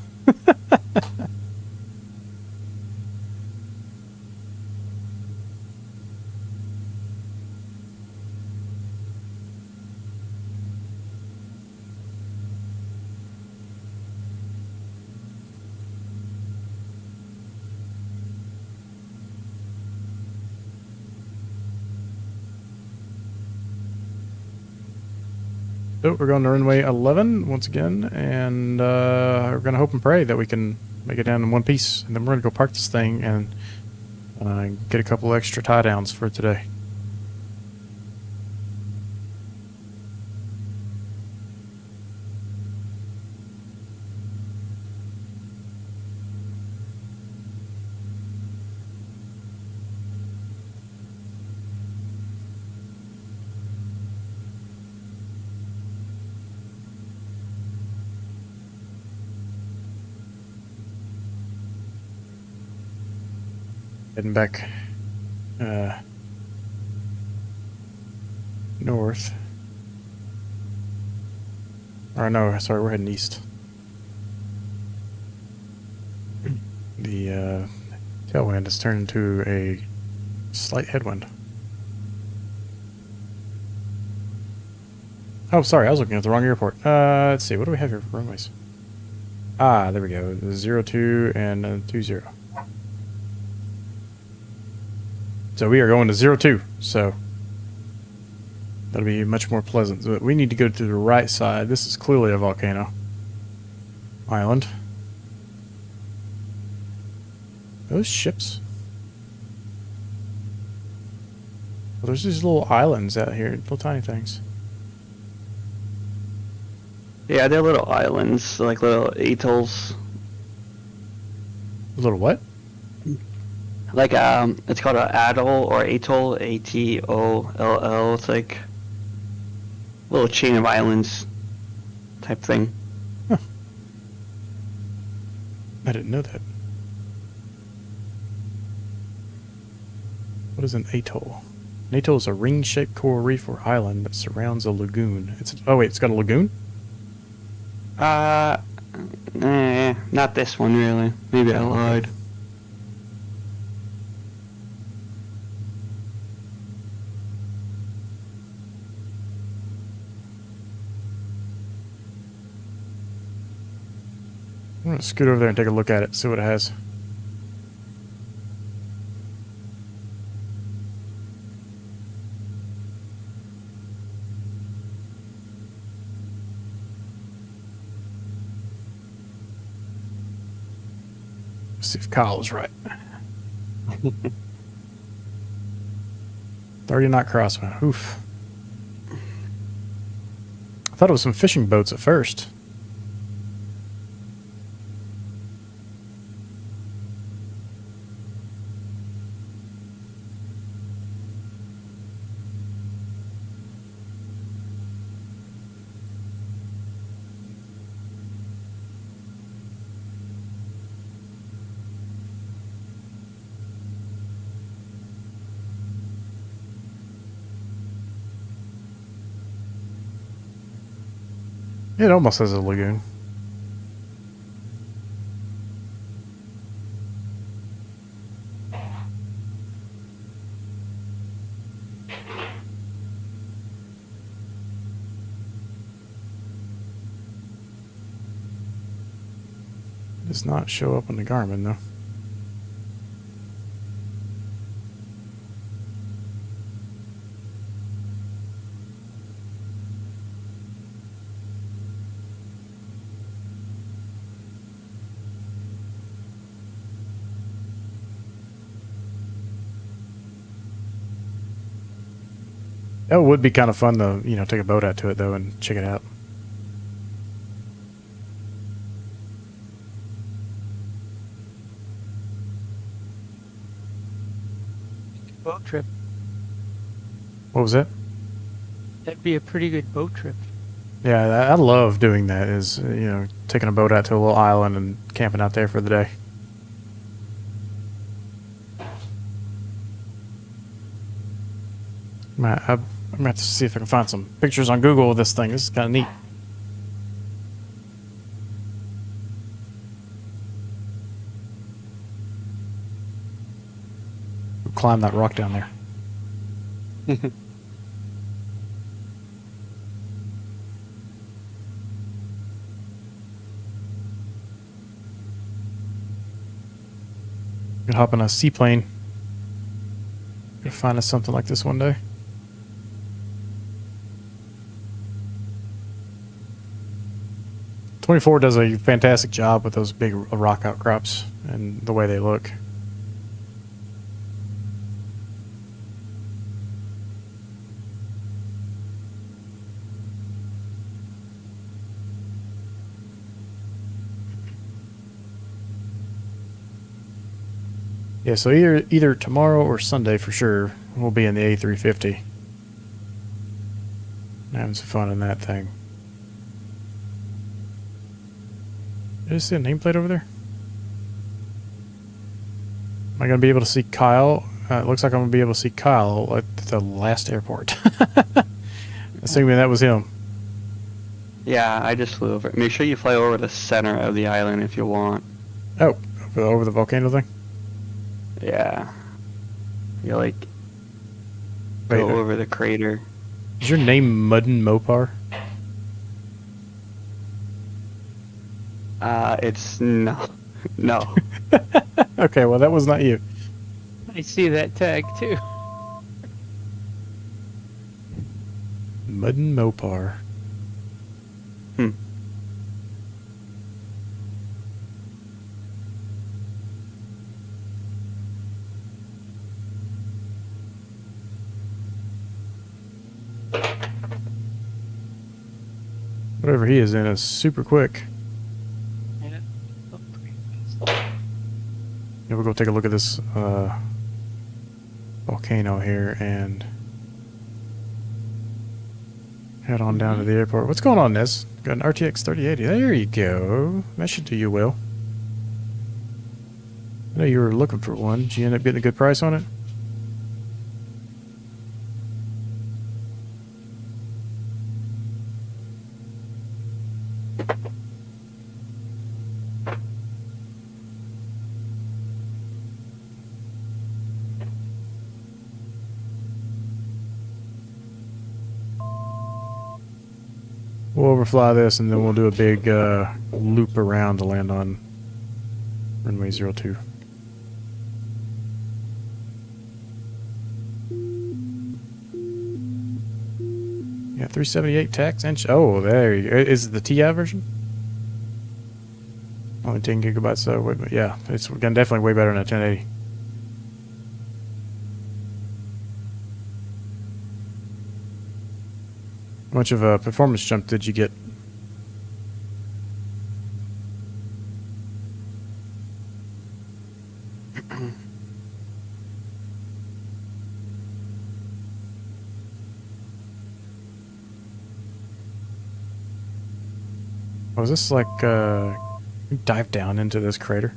So we're going to runway 11 once again, and we're going to hope and pray that we can make it down in one piece, and then we're going to go park this thing and get a couple extra tie downs for today. Heading back north. Or no, sorry, we're heading east. The tailwind has turned into a slight headwind. Oh, sorry, I was looking at the wrong airport. Let's see, what do we have here for runways? Ah, there we go. The 02 and 20. So we are going to 02, so that'll be much more pleasant. So we need to go to the right side. This is clearly a volcano island. Those ships? Well, there's these little islands out here, little tiny things. Yeah, they're little islands, like little atolls. A little what? Like it's called an atoll or atoll, A-T-O-L-L. It's like a little chain of islands type thing. Huh. I didn't know that. What is an atoll? An atoll is a ring-shaped coral reef or island that surrounds a lagoon. Oh wait, it's got a lagoon? Not this one really. Maybe I lied. I'm gonna scoot over there and take a look at it, see what it has. See if Kyle was right. 30-knot crosswind. Oof. I thought it was some fishing boats at first. It almost has a lagoon. Does not show up on the Garmin though. That would be kind of fun to, you know, take a boat out to it though and check it out. Boat trip. What was that? That'd be a pretty good boat trip. Yeah, I love doing that. Is you know, taking a boat out to a little island and camping out there for the day. I'm gonna have to see if I can find some pictures on Google of this thing. This is kind of neat. We'll climb that rock down there. Could hop in a seaplane. Could find us something like this one day. '24 does a fantastic job with those big rock outcrops and the way they look. Yeah, so either tomorrow or Sunday for sure we'll be in the A350. Having some fun in that thing. Did I see a nameplate over there? Am I going to be able to see Kyle? It looks like I'm going to be able to see Kyle at the last airport. Assuming that was him. Yeah, I just flew over. Make sure you fly over the center of the island if you want. Oh, over the volcano thing? Yeah. You like Wait, go over the crater. is your name Muddin Mopar? It's no. No. Okay, well, that was not you. I see that tag too. Muddin Mopar. Hmm. Whatever he is in is super quick. Yeah. Yeah, we'll go take a look at this volcano here and head on down to the airport. What's going on, Nez? Got an RTX 3080. There you go. That should do you well. I know you were looking for one. Did you end up getting a good price on it? We'll overfly this and then we'll do a big loop around to land on runway 02. Yeah, 378 tax inch. Oh, there you go. Is it the TI version? Only 10 gigabytes, so yeah, it's gonna definitely way better than a 1080. How much of a performance jump did you get? Was this like dive down into this crater?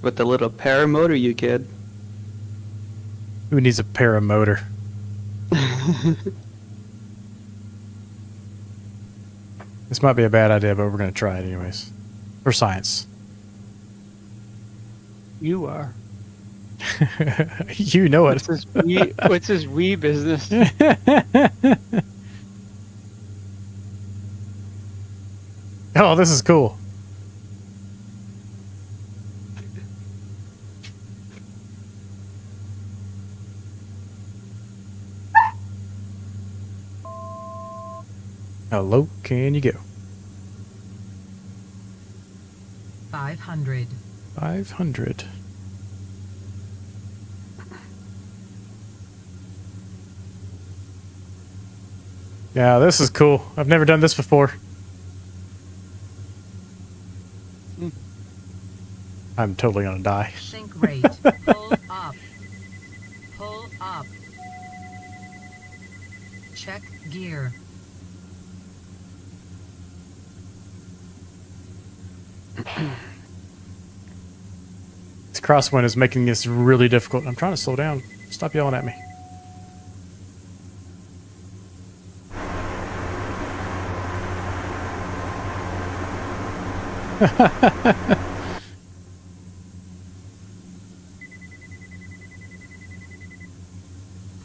With the little paramotor you kid. Who needs a paramotor? This might be a bad idea, but we're going to try it anyways. For science. You are. You know it. What's this we business? Oh, this is cool. How low can you go? 500. 500. Yeah, this is cool. I've never done this before. I'm totally gonna die. Sink rate. Pull up. Pull up. Check gear. This crosswind is making this really difficult. I'm trying to slow down. Stop yelling at me.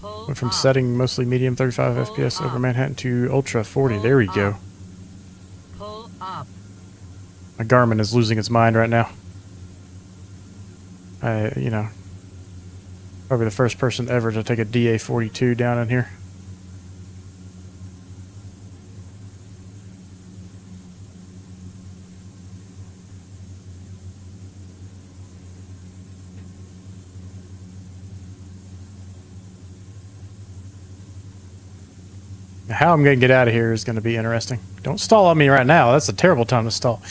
Pull Went from up. setting mostly medium 35 Pull FPS over up. Manhattan to ultra 40. Pull There we go. up. Pull up. My Garmin is losing its mind right now. You know, probably the first person ever to take a DA-42 down in here. Now, how I'm going to get out of here is going to be interesting. Don't stall on me right now. That's a terrible time to stall.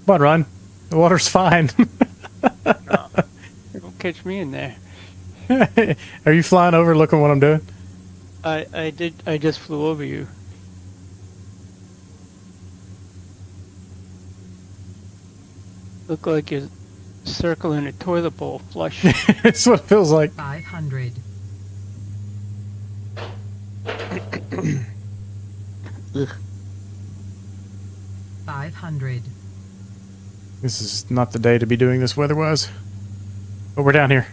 Come on, run. The water's fine. Don't catch me in there. Are you flying over looking what I'm doing? I did. I just flew over you. Look like you're circling a toilet bowl flush. It's what it feels like. 500. Ugh. 500. This is not the day to be doing this weather-wise. But we're down here.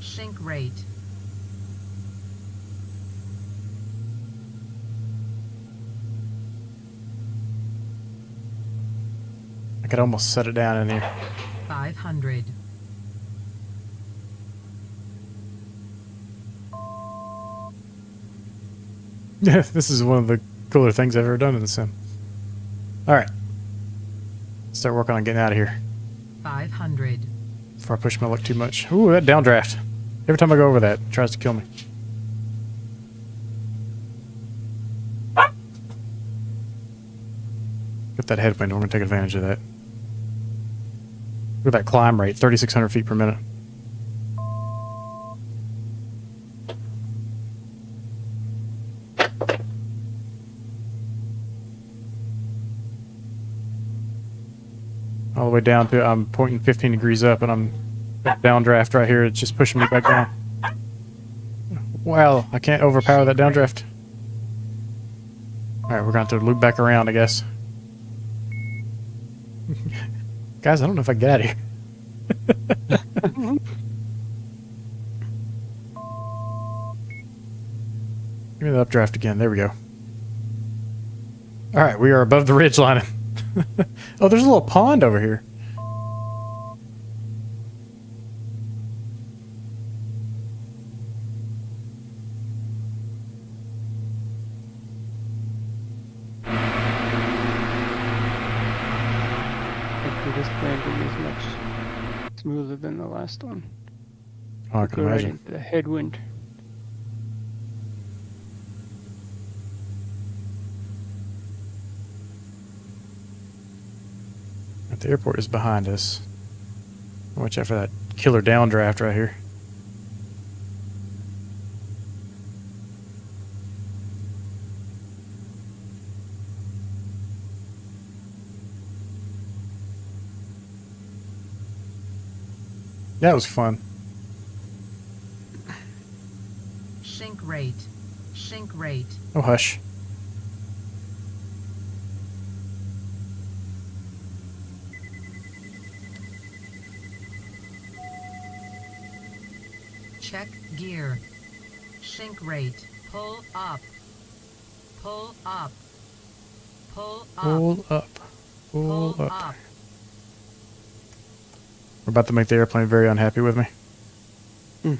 Sink rate. I could almost set it down in here. 500. Yeah, this is one of the cooler things I've ever done in the sim. Alright. Start working on getting out of here 500. before I push my luck too much. Ooh, that downdraft. Every time I go over that, it tries to kill me. Get that headwind, we're going to take advantage of that. Look at that climb rate, 3,600 feet per minute. All the way down to, I'm pointing 15 degrees up and I'm downdraft right here. It's just pushing me back down. Well, I can't overpower that downdraft. Alright, we're going to have to loop back around, I guess. Guys, I don't know if I can get out of here. Give me the updraft again. There we go. Alright, we are above the ridge line. Oh, there's a little pond over here. Hopefully this landing is much smoother than the last one. Oh, I can Go right imagine. into the headwind. The airport is behind us. Watch out for that killer downdraft right here. That was fun. Sink rate. Sink rate. Oh, hush. Check gear. Sink rate. Pull up. Pull up. Pull up. Pull up. Pull Pull up. up. We're about to make the airplane very unhappy with me.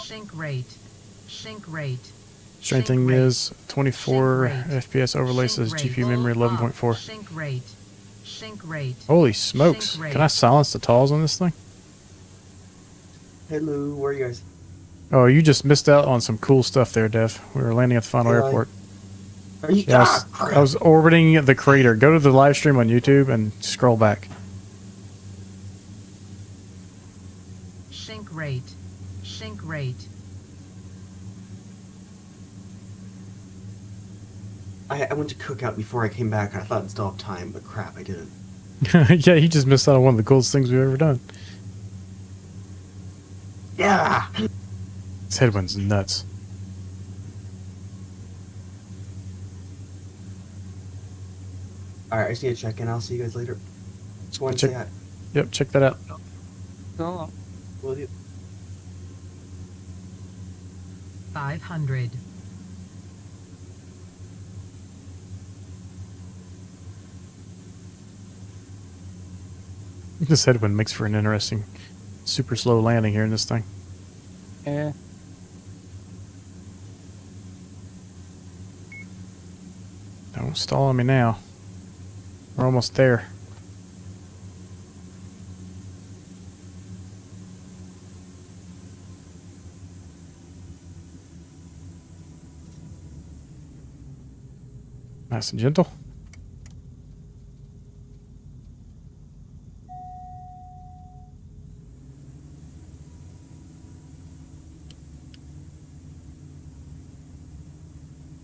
Sink rate. Sink rate. Strengthening Sink rate. is 24 Sink rate. FPS overlay says Sink rate. GPU memory Pull up. 11.4. Sink rate. Sink rate. Holy smokes. Sink rate. Can I silence the talls on this thing? Hello, where are you guys? Oh, you just missed out on some cool stuff there, Dev. We were landing at the final Really? airport. Are you? Yeah, crap. I was orbiting the crater. Go to the live stream on YouTube and scroll back. Sink rate. Sink rate. I went to cookout before I came back. I thought I'd still have time, but crap, I didn't. Yeah, you just missed out on one of the coolest things we've ever done. Yeah. This headwind's nuts. All right, I just need to check in. I'll see you guys later. Just wanted to Check- say hi. Yep, check that out. So, Will you? 500. This headwind makes for an interesting, super slow landing here in this thing. yeah. Don't stall on me now. We're almost there. Nice and gentle.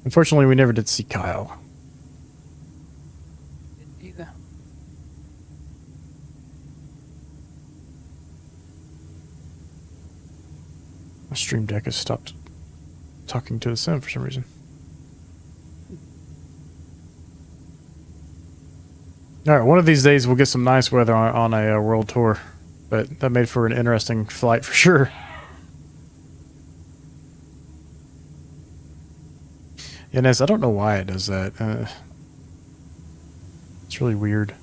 Unfortunately, we never did see Kyle. Either. My stream deck has stopped talking to the sim for some reason. All right, one of these days we'll get some nice weather on a world tour, but that made for an interesting flight for sure. Yeah, Nez, I don't know why it does that. It's really weird.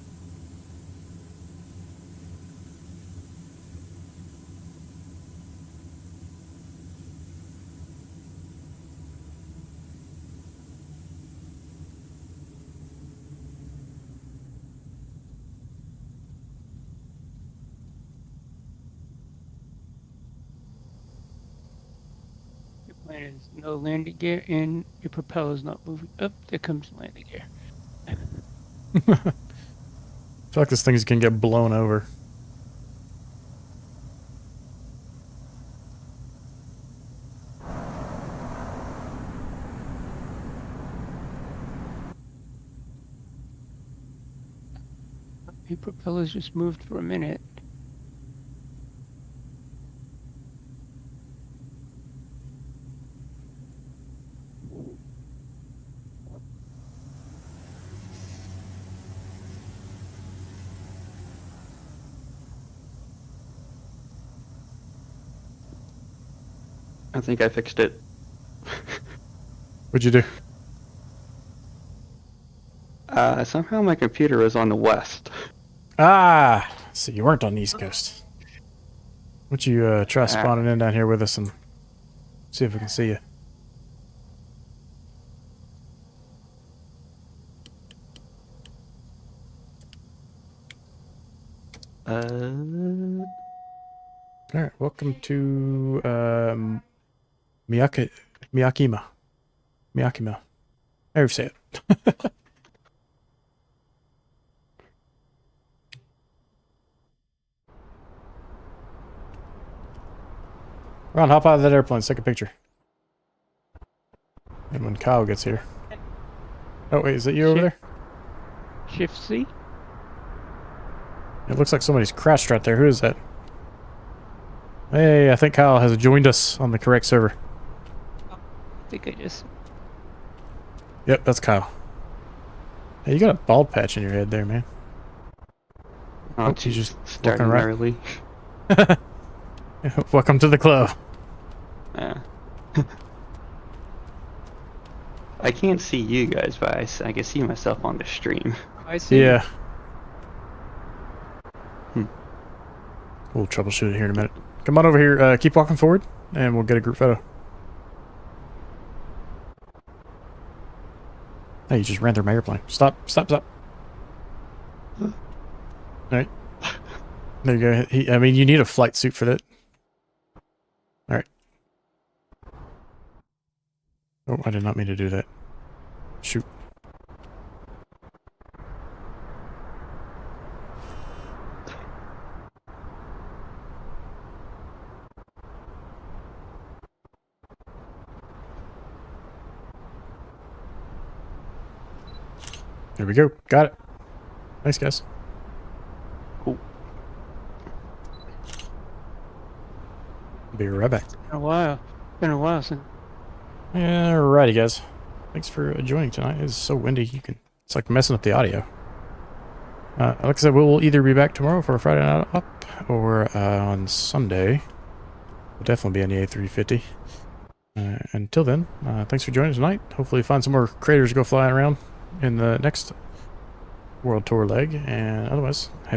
Your plane is no landing gear and your propeller is not moving. Up, there comes landing gear. I feel like this thing's gonna get blown over. Your propeller's just moved for a minute. I think I fixed it. What'd you do? Somehow my computer was on the west. Ah, so you weren't on the East Coast. Why don't you try spawning in down here with us and see if we can see you? All right, welcome to Miyakejima. However you say it. Ron, hop out of that airplane. Let's take a picture. And when Kyle gets here. Oh, wait, is that you over there? Shift C? It looks like somebody's crashed right there. Who is that? Hey, I think Kyle has joined us on the correct server. I think I just... Yep, that's Kyle. Hey, you got a bald patch in your head there, man. Oh, you geez, just starting right. early. Welcome to the club. Yeah. I can't see you guys, but I can see myself on the stream. I see. Yeah. We'll troubleshoot it here in a minute. Come on over here. Keep walking forward, and we'll get a group photo. Hey, you just ran through my airplane. Stop. All right. There you go. I mean, you need a flight suit for that. All right. Oh, I did not mean to do that. Shoot. There we go. Got it. Thanks, guys. Cool. Be right back. Been a while since... Alrighty, guys. Thanks for joining tonight. It's so windy. It's like messing up the audio. Like I said, we'll either be back tomorrow for a Friday Night Up or on Sunday. We'll definitely be on the A350. Until then, thanks for joining tonight. Hopefully find some more craters to go flying around in the next World Tour leg. And otherwise, happy